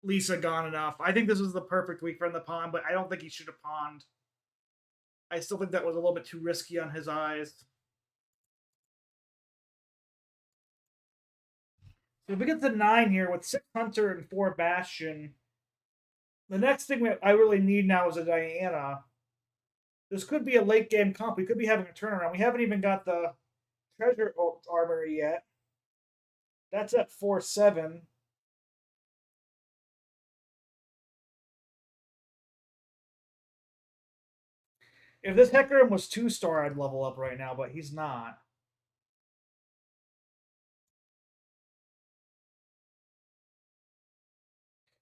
S1: Lisa gone enough. I think this was the perfect week for him to pawn, but I don't think he should have pawned. I still think that was a little bit too risky on his eyes. So if we get to 9 here with 6 Hunter and 4 Bastion, the next thing I really need now is a Diana. This could be a late game comp. We could be having a turnaround. We haven't even got the treasure armory yet. That's at 4-7. If this Hecarim was 2-star, I'd level up right now, but he's not.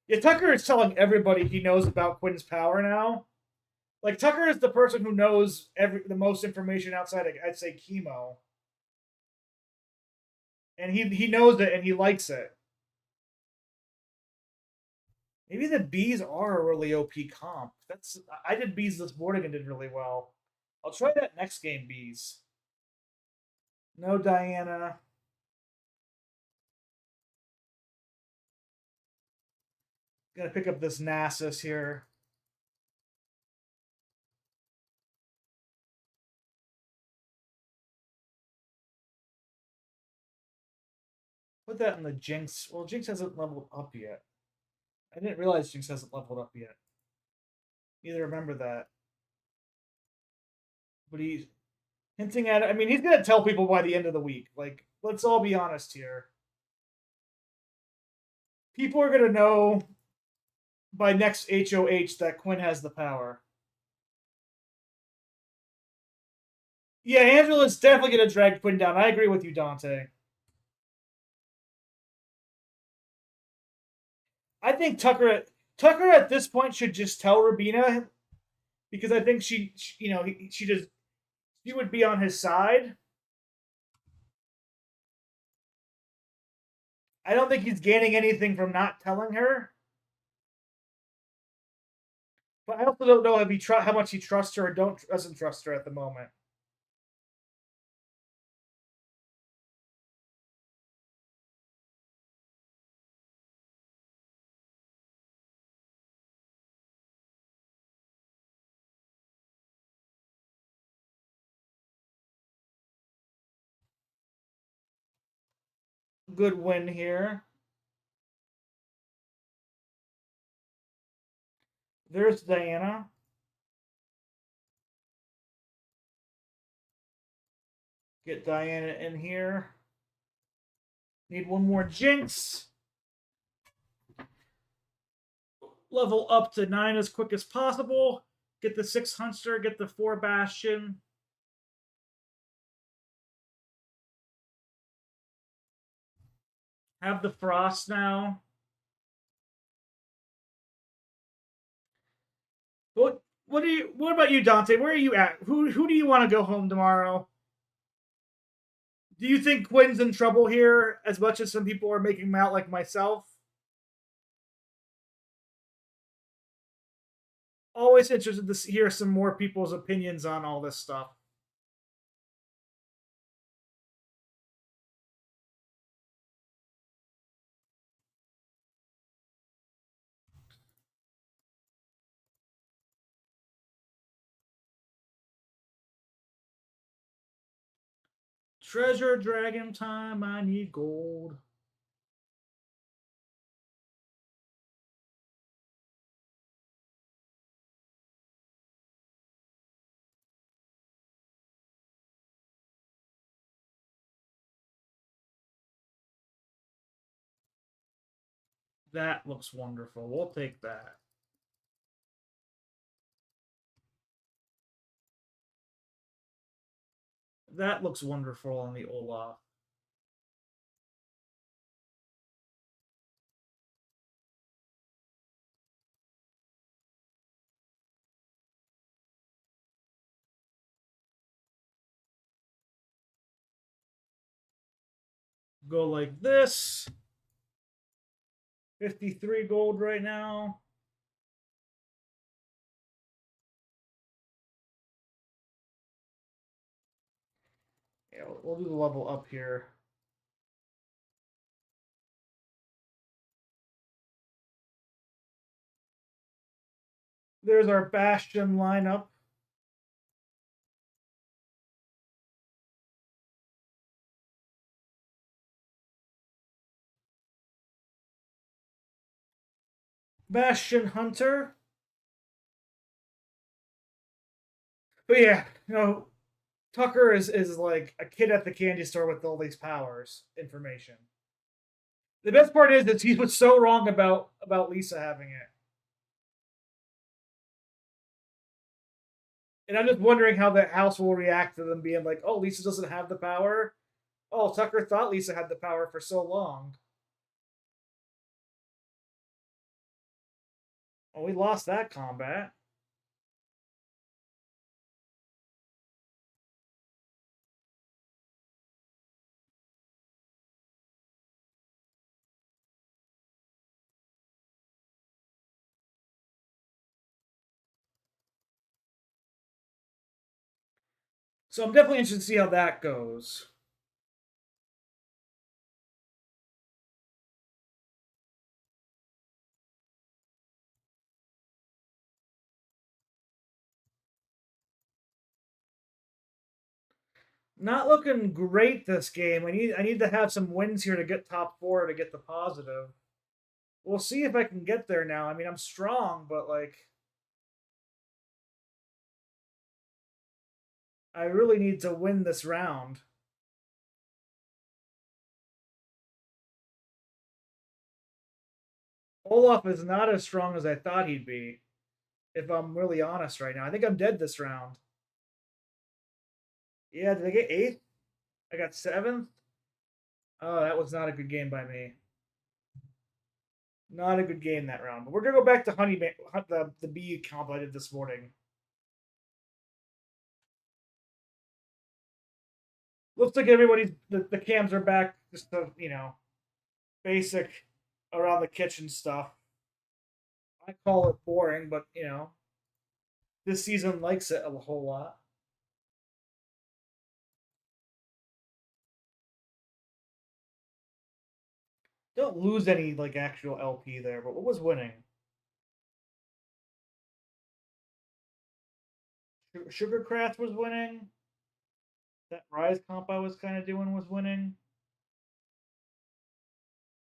S1: Yeah, Tucker is telling everybody he knows about Quinn's power now. Like Tucker is the person who knows the most information outside of, I'd say, chemo, and he knows it and he likes it. Maybe the bees are a really OP comp. I did bees this morning and did really well. I'll try that next game, bees. No Diana. Gonna pick up this Nasus here. Put that in the Jinx. Well, Jinx hasn't leveled up yet. I didn't realize Jinx hasn't leveled up yet. Neither remember that. But he's hinting at it. I mean, he's gonna tell people by the end of the week. Like, let's all be honest here. People are gonna know by next HOH that Quinn has the power. Yeah, Angela's definitely gonna drag Quinn down. I agree with you, Dante. I think Tucker at this point should just tell Rabina because I think she would be on his side. I don't think he's gaining anything from not telling her. But I also don't know if how much he trusts her or doesn't trust her at the moment. Good win here. There's Diana. Get Diana in here. Need one more Jinx. Level up to 9 as quick as possible. Get the 6 Hunter, get the 4 Bastion. Have the frost now. What about you, Dante? Where are you at? Who do you want to go home tomorrow? Do you think Quinn's in trouble here as much as some people are making him out like myself? Always interested to hear some more people's opinions on all this stuff. Treasure dragon time, I need gold. That looks wonderful. We'll take that. That looks wonderful on the Olaf. Go like this. 53 gold right now. Yeah, we'll do the level up here. There's our Bastion lineup. Bastion Hunter. But yeah, Tucker is like a kid at the candy store with all these powers information. The best part is that he was so wrong about Lisa having it. And I'm just wondering how the house will react to them being like, oh, Lisa doesn't have the power. Oh, Tucker thought Lisa had the power for so long. Oh, we lost that combat. So I'm definitely interested to see how that goes. Not looking great this game. I need to have some wins here to get top 4 to get the positive. We'll see if I can get there now. I mean, I'm strong, but like I really need to win this round. Olaf is not as strong as I thought he'd be, if I'm really honest right now. I think I'm dead this round. Yeah, did I get 8th? I got 7th? Oh, that was not a good game by me. Not a good game that round. But we're gonna go back to the bee comp I did this morning. Looks like everybody's the cams are back. Just the basic around the kitchen stuff. I call it boring, but this season likes it a whole lot. Don't lose any like actual LP there, but what was winning? Sugarcraft was winning. That Rise comp I was kind of doing was winning,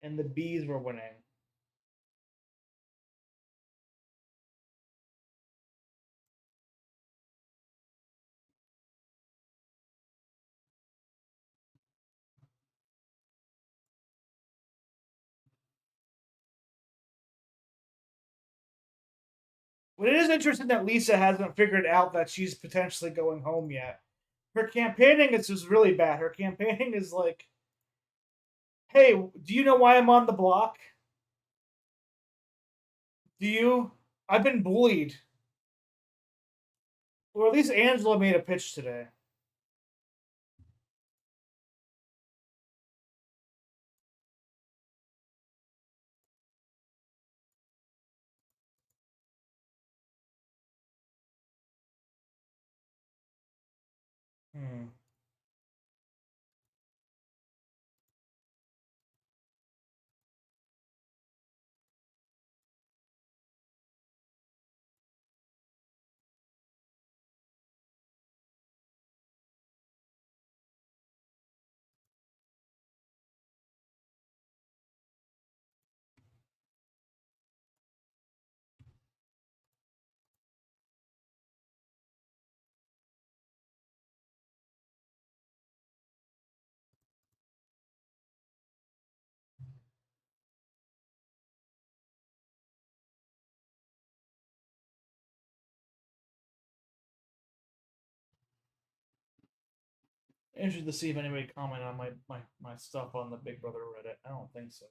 S1: and the bees were winning. But it is interesting that Lisa hasn't figured out that she's potentially going home yet. Her campaigning is just really bad. Her campaigning is like Hey, do you know why I'm on the block? Do you? I've been bullied. Or at least Angela made a pitch today. Hmm. Interested to see if anybody comment on my stuff on the Big Brother Reddit. I don't think so.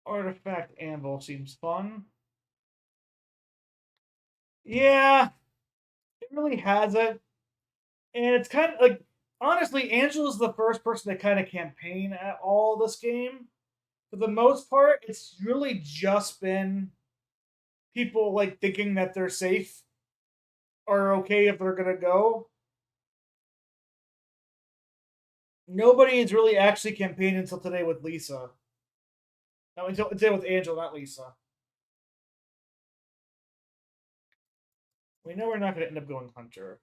S1: Artifact Anvil seems fun. Yeah, it really has it. And it's kind of like, honestly, Angela's the first person to kind of campaign at all this game. For the most part, it's really just been people like thinking that they're safe or okay if they're gonna go. Nobody is really actually campaigned until today with Lisa. No, until today with Angela, not Lisa. We know we're not gonna end up going Hunter.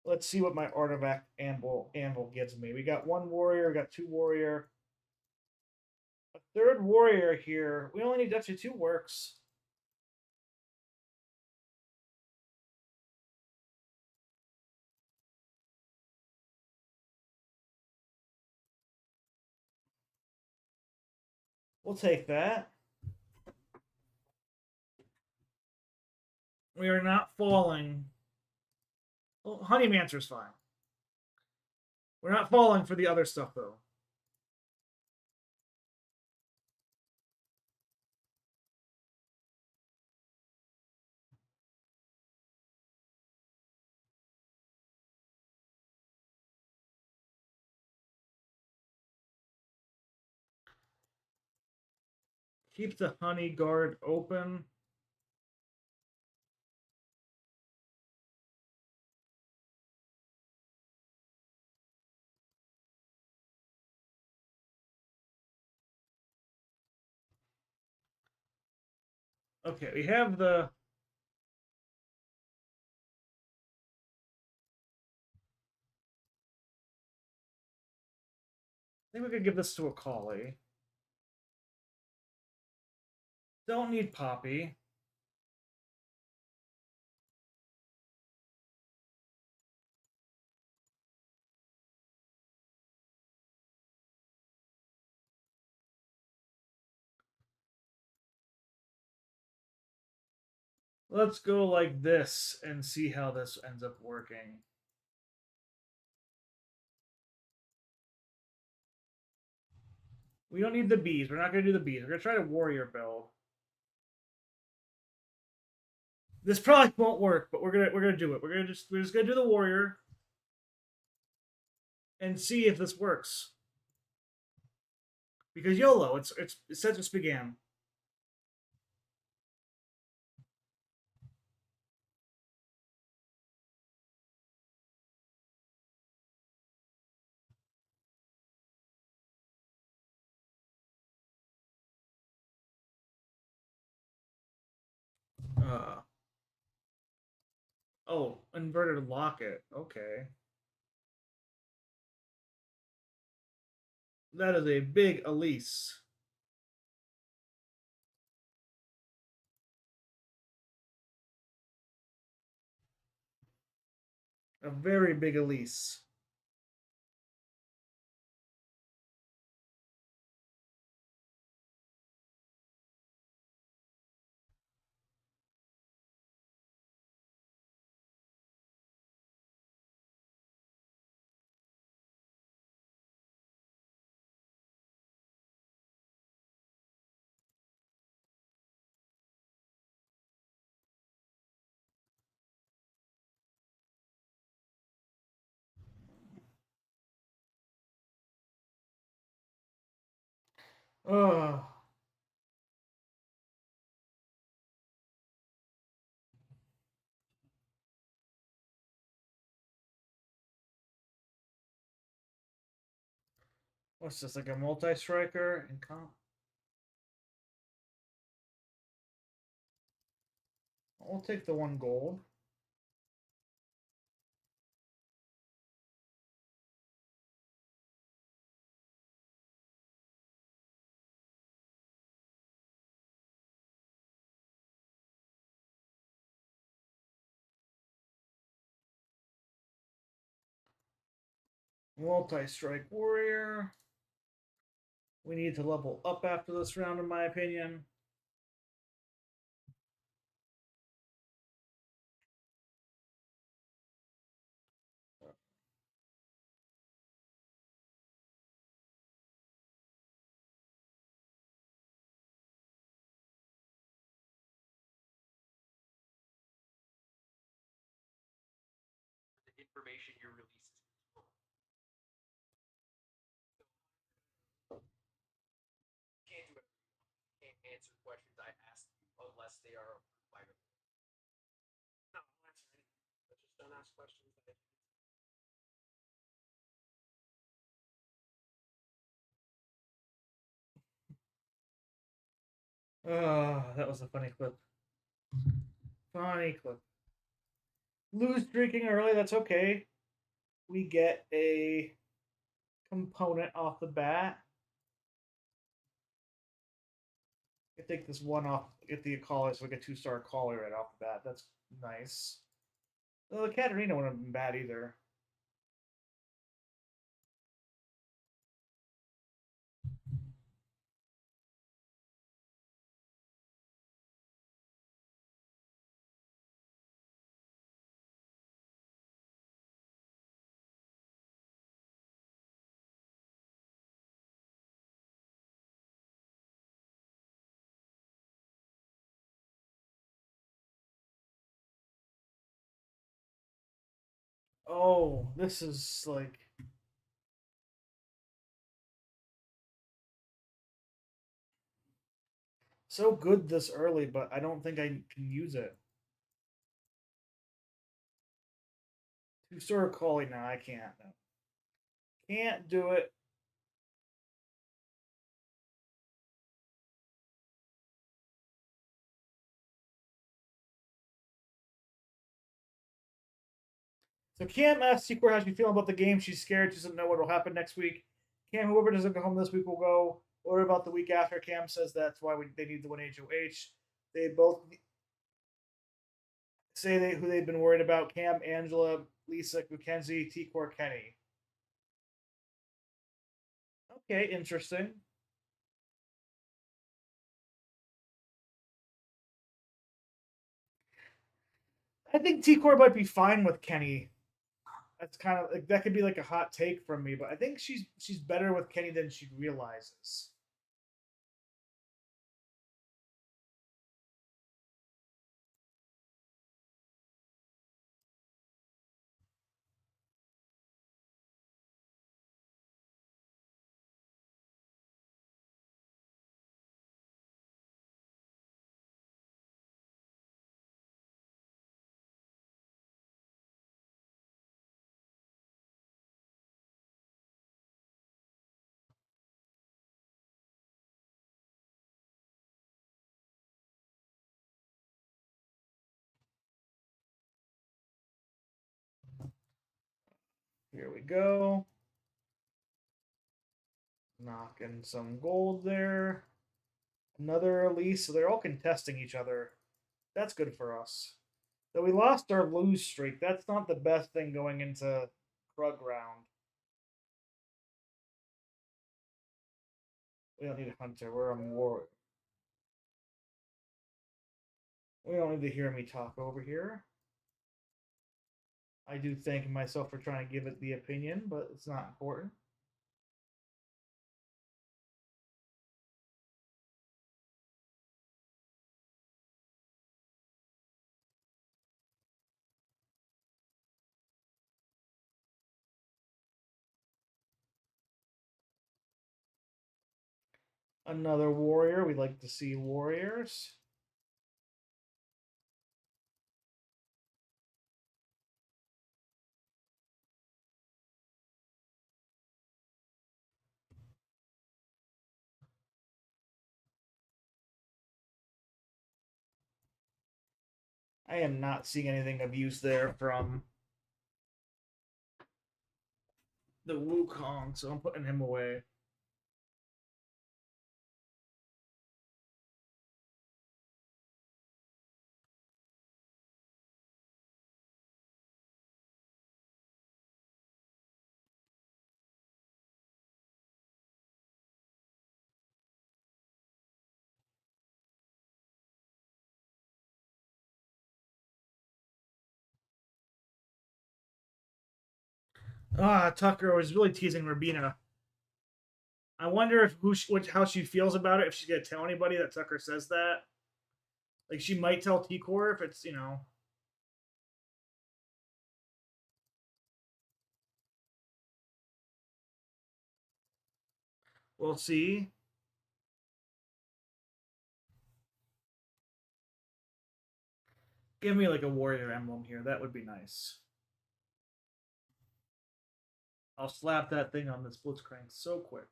S1: Let's see what my artifact anvil gives me. We got one warrior, we got two warrior, a third warrior here. We only need actually two works. We'll take that. We are not falling. Well, Honeymancer's fine. We're not falling for the other stuff though. Keep the honey guard open. Okay, we have the. I think we could give this to a collie. Don't need Poppy. Let's go like this and see how this ends up working. We don't need the bees. We're not gonna do the bees. We're gonna try to warrior build. This probably won't work, but we're gonna do it. We're just gonna do the warrior and see if this works. Because YOLO, it says it's began. Uh, oh, inverted locket. Okay. That is a big Elise. A very big Elise. Oh, what's this? Like a multi-striker and comp? I'll take the 1 gold. Multi-strike warrior. We need to level up after this round, in my opinion.
S3: The information you release is controlled. You can't do it. You can't answer questions I ask you unless they are approved by the board. No, I'll answer anything. But just don't ask questions that
S1: Oh, that was a funny clip. Funny clip. Lose drinking early, that's okay. We get a component off the bat. I take this one off, get the collar, so we get 2-star collar right off the bat. That's nice. Well, the Katarina wouldn't have been bad either. Oh, this is like so good this early, but I don't think I can use it. 2-star collie, no, I can't. No. Can't do it. So Cam asks Secret how she feeling about the game. She's scared. She doesn't know what will happen next week. Cam, whoever doesn't go home this week will go. What about the week after? Cam says that's why they need the one HOH. They both say who they've been worried about: Cam, Angela, Lisa, Mackenzie, T-Core, Kenny. Okay, interesting. I think T-Core might be fine with Kenny. That's kind of like that could be like a hot take from me, but I think she's better with Kenny than she realizes. Here we go. Knocking some gold there. Another Elise. So they're all contesting each other. That's good for us. Though we lost our lose streak. That's not the best thing going into Krug round. We don't need a hunter. We're a war. We don't need to hear me talk over here. I do thank myself for trying to give it the opinion, but it's not important. Another warrior. We'd like to see warriors. I am not seeing anything of use there from the Wukong, so I'm putting him away. Tucker was really teasing Rabina. I wonder if how she feels about it. If she's gonna tell anybody that Tucker says that. Like she might tell T-Core if it's We'll see. Give me like a warrior emblem here. That would be nice. I'll slap that thing on this Blitzcrank so quick.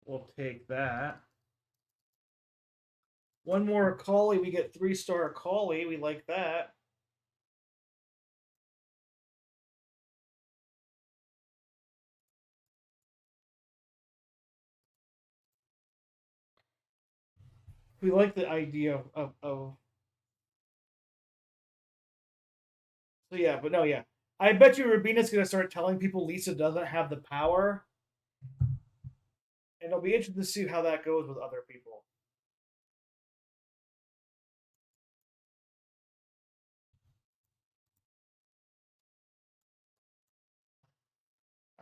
S1: We'll take that. One more Collie. We get 3-star Collie. We like that. We like the idea of So yeah, but no, yeah. I bet you Rabina's gonna start telling people Lisa doesn't have the power. And it'll be interesting to see how that goes with other people.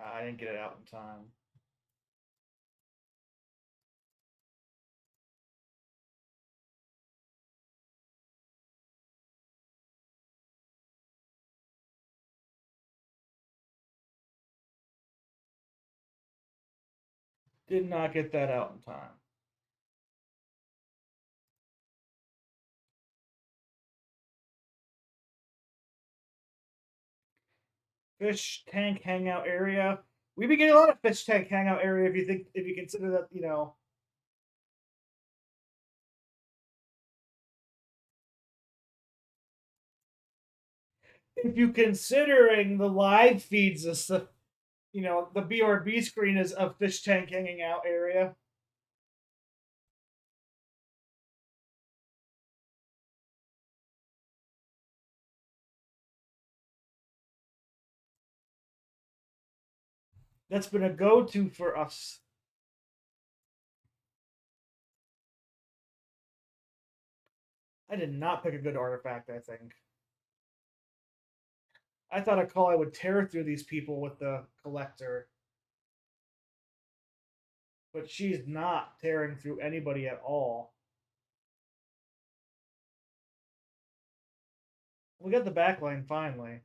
S1: I didn't get it out in time. Did not get that out in time. Fish tank hangout area. We've been getting a lot of fish tank hangout area if you consider that. If you considering the live feeds as the BRB screen is a fish tank hanging out area. That's been a go-to for us. I did not pick a good artifact, I think. I thought a call I would tear through these people with the collector. But she's not tearing through anybody at all. We got the backline finally.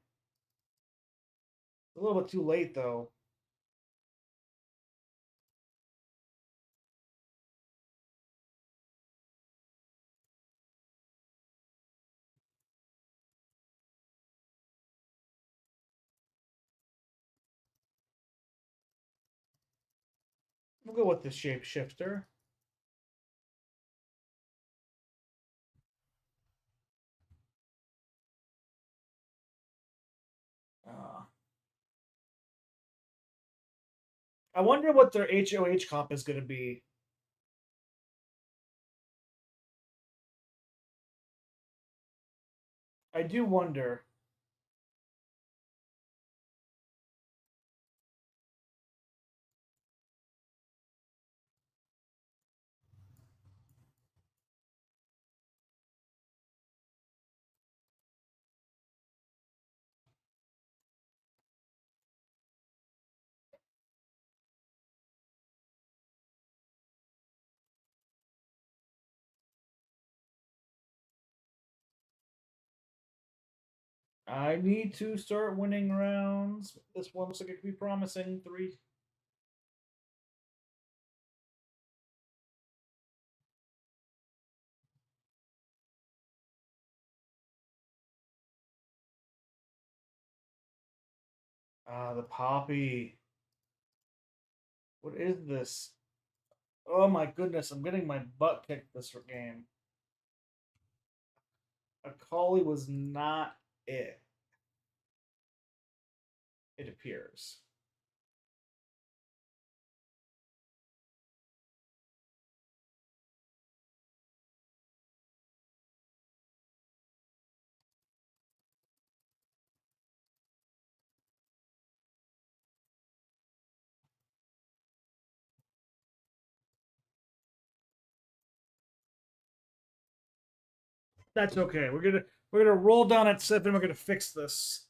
S1: A little bit too late though. We'll go with the shapeshifter. I wonder what their HOH comp is going to be. I do wonder. I need to start winning rounds. This one looks like it could be promising. 3. The poppy. What is this? Oh my goodness, I'm getting my butt kicked this game. A collie was not it. It appears. That's okay. We're gonna roll down at 7. We're gonna fix this.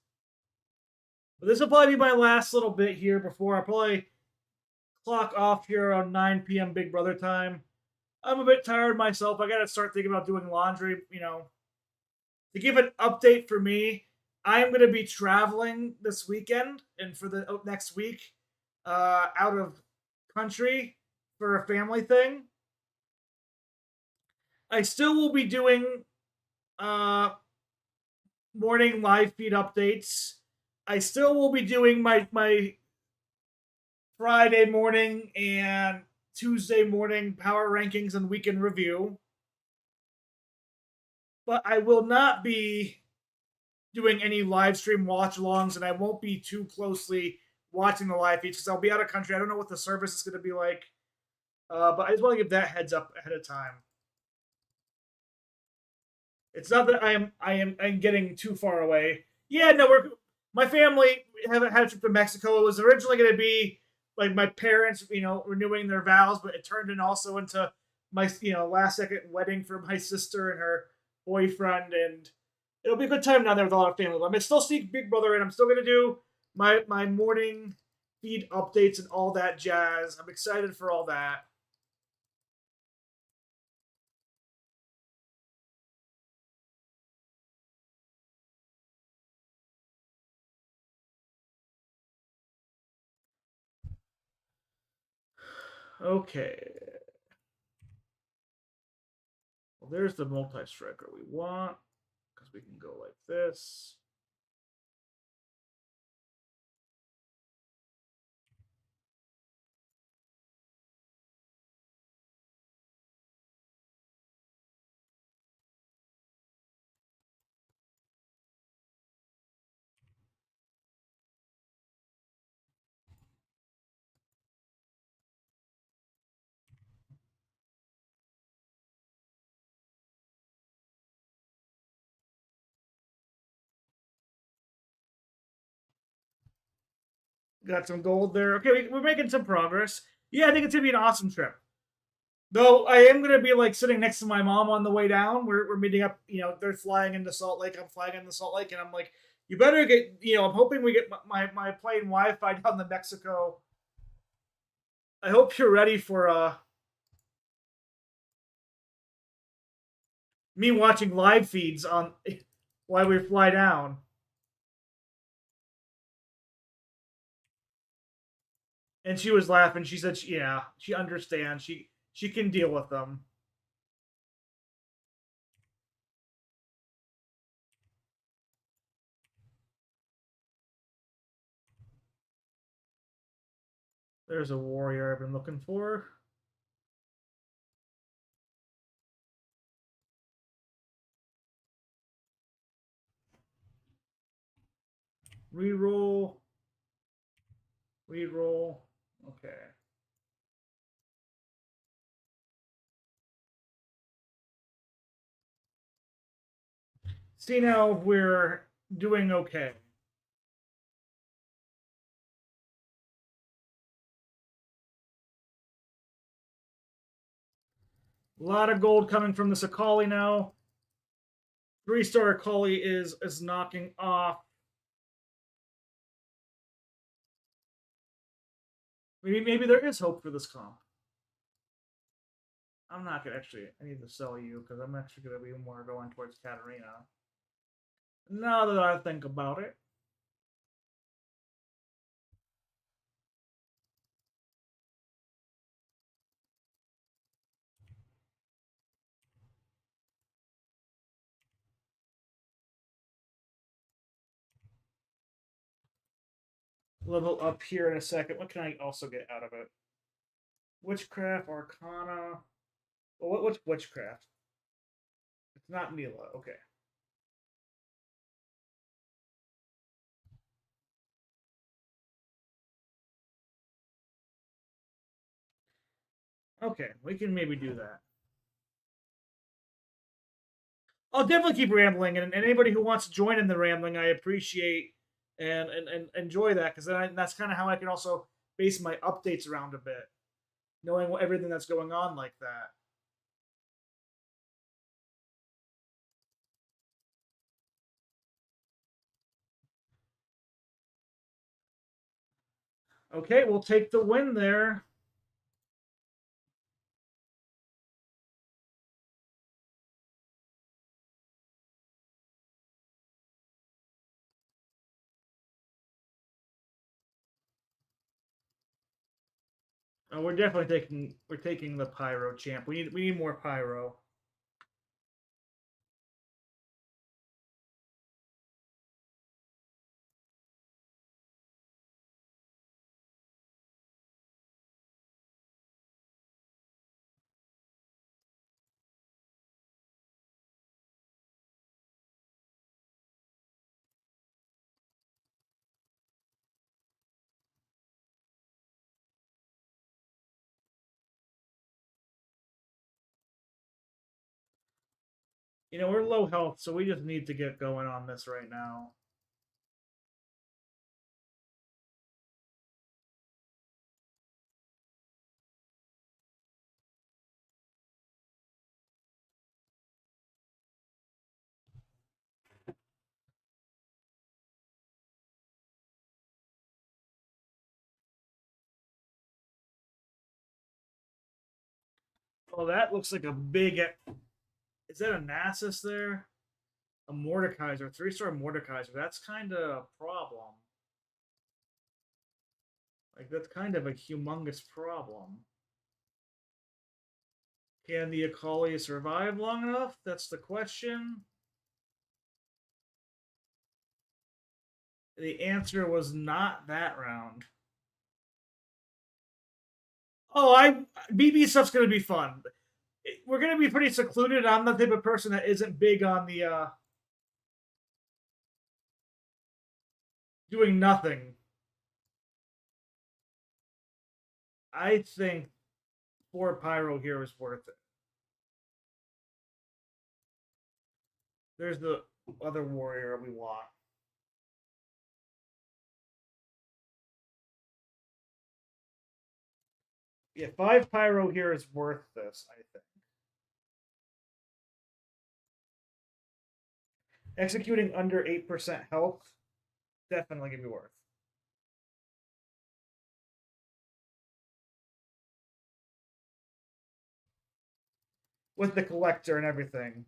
S1: But this will probably be my last little bit here before I probably clock off here around 9 p.m. Big Brother time. I'm a bit tired myself. I gotta start thinking about doing laundry. To give an update for me, I am gonna be traveling this weekend and for the next week, out of country for a family thing. I still will be doing uh, morning live feed updates. I still will be doing my Friday morning and Tuesday morning power rankings and weekend review. But I will not be doing any live stream watch alongs, and I won't be too closely watching the live feeds because I'll be out of country. I don't know what the service is going to be like, but I just want to give that heads up ahead of time. It's not that I'm getting too far away. Yeah, no, my family haven't had a trip to Mexico. It was originally going to be like my parents, renewing their vows, but it turned in also into my last second wedding for my sister and her boyfriend, and it'll be a good time down there with a lot of family. But I'm still seeing Big Brother, and I'm still going to do my morning feed updates and all that jazz. I'm excited for all that. Okay. Well, there's the multi-striker we want because we can go like this. Got some gold there. Okay, we're making some progress. Yeah, I think it's gonna be an awesome trip. Though I am gonna be like sitting next to my mom on the way down. We're meeting up. They're flying into Salt Lake. I'm flying into Salt Lake, and I'm like, you better get. I'm hoping we get my plane Wi-Fi down to Mexico. I hope you're ready for me watching live feeds on while we fly down. And she was laughing. She said, "Yeah, she understands. She can deal with them." There's a warrior I've been looking for. Reroll. Reroll. Okay. See, now we're doing okay. A lot of gold coming from this Akali now. 3-star Akali is knocking off. Maybe there is hope for this comp. I'm not gonna actually. I need to sell you because I'm actually gonna be more going towards Katarina. Now that I think about it. Level up here in a second. What can I also get out of it? Witchcraft, Arcana. Well, what's Witchcraft? It's not Mila. Okay. Okay, we can maybe do that. I'll definitely keep rambling, and anybody who wants to join in the rambling, I appreciate and enjoy that because that's kind of how I can also base my updates around a bit, knowing everything that's going on like that. Okay, we'll take the win there. We're definitely taking the pyro champ. We need more pyro. We're low health, so we just need to get going on this right now. Oh, that looks like a big. Is that a Nasus there? A Mordekaiser, 3-star Mordekaiser. That's kind of a problem. Like, that's kind of a humongous problem. Can the Akali survive long enough? That's the question. The answer was not that round. Oh, BB stuff's gonna be fun. We're gonna be pretty secluded. I'm the type of person that isn't big on the doing nothing. I think 4 pyro here is worth it. There's the other warrior we want. Yeah, 5 pyro here is worth this, I think. Executing under 8% health, definitely gonna be worth. With the collector and everything.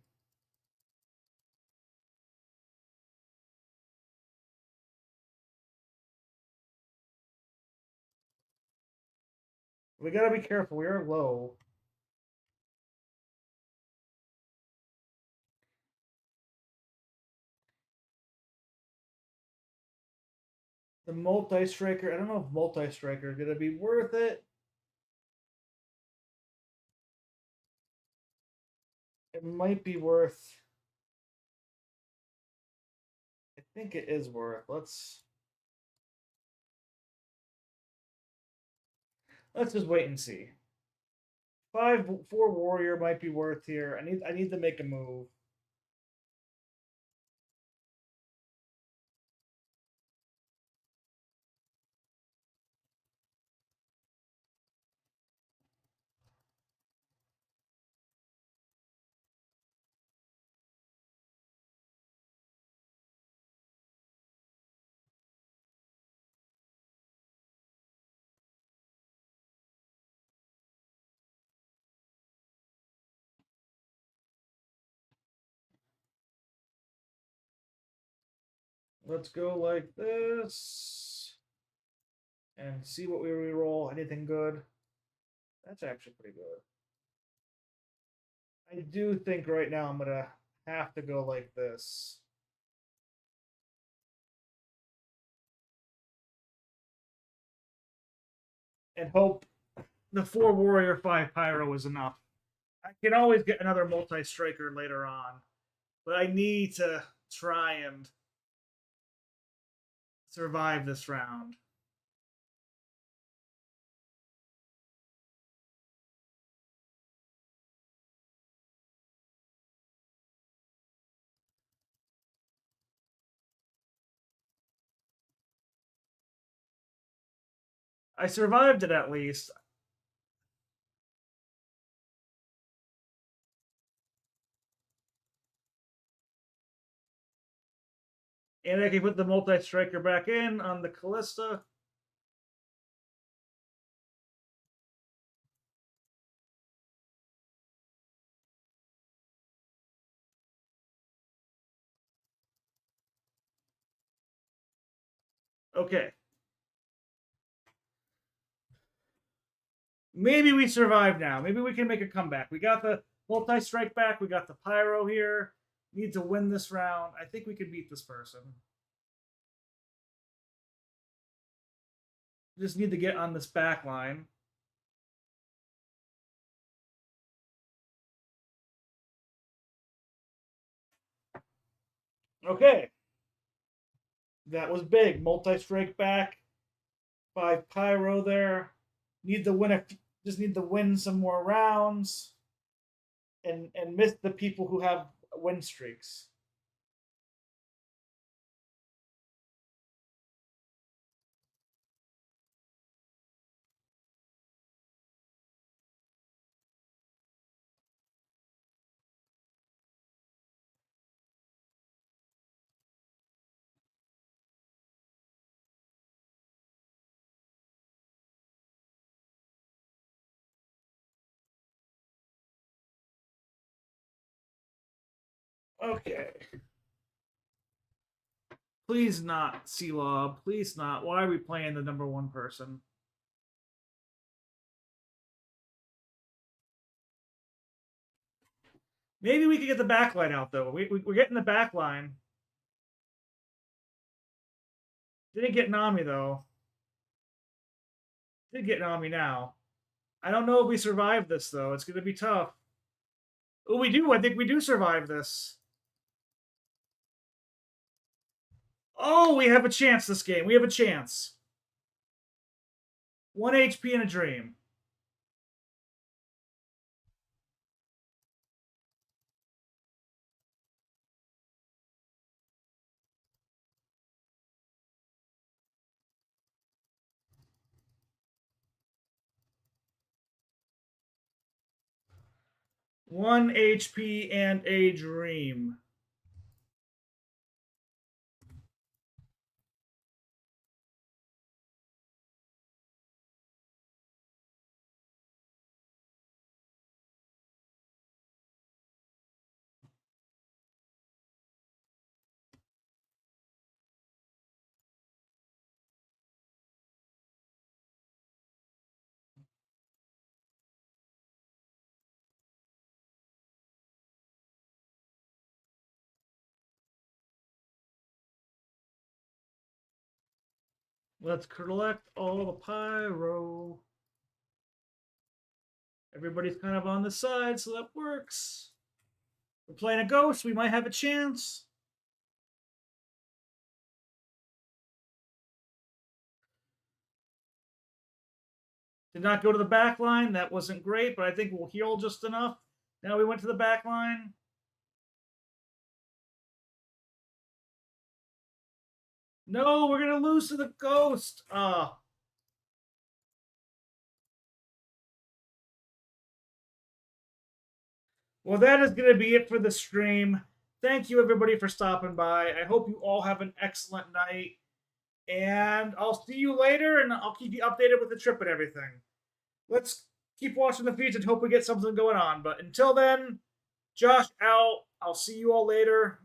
S1: We gotta be careful. We are low. The multi-striker. I don't know if multi-striker is gonna be worth it. It might be worth. I think it is worth. Let's. Let's just wait and see. 5-4 warrior might be worth here. I need to make a move. Let's go like this and see what we reroll. Anything good? That's actually pretty good. I do think right now I'm gonna have to go like this. And hope the 4 warrior 5 pyro is enough. I can always get another multi-striker later on, but I need to try and survive this round. I survived it at least. And I can put the multi-striker back in on the Callista. Okay. Maybe we survive now. Maybe we can make a comeback. We got the multi-strike back. We got the pyro here. Need to win this round. I think we can beat this person. Just need to get on this back line. Okay. That was big. Multi-strike back. 5 pyro there. Need to win just need to win some more rounds. And miss the people who have win streaks. Okay. Please not C-Lob. Please not. Why are we playing the number 1 person? Maybe we could get the backline out, though. We're getting the backline. Didn't get Nami, though. Did get Nami now. I don't know if we survive this, though. It's going to be tough. Oh, we do. I think we do survive this. Oh, we have a chance this game. We have a chance. 1 HP in a dream. One HP and a dream. Let's collect all the pyro. Everybody's kind of on the side, so that works. We're playing a ghost. We might have a chance. Did not go to the back line. That wasn't great, but I think we'll heal just enough. Now we went to the back line. No, we're going to lose to the ghost. Well, that is going to be it for the stream. Thank you, everybody, for stopping by. I hope you all have an excellent night. And I'll see you later, and I'll keep you updated with the trip and everything. Let's keep watching the feeds and hope we get something going on. But until then, Josh out. I'll see you all later.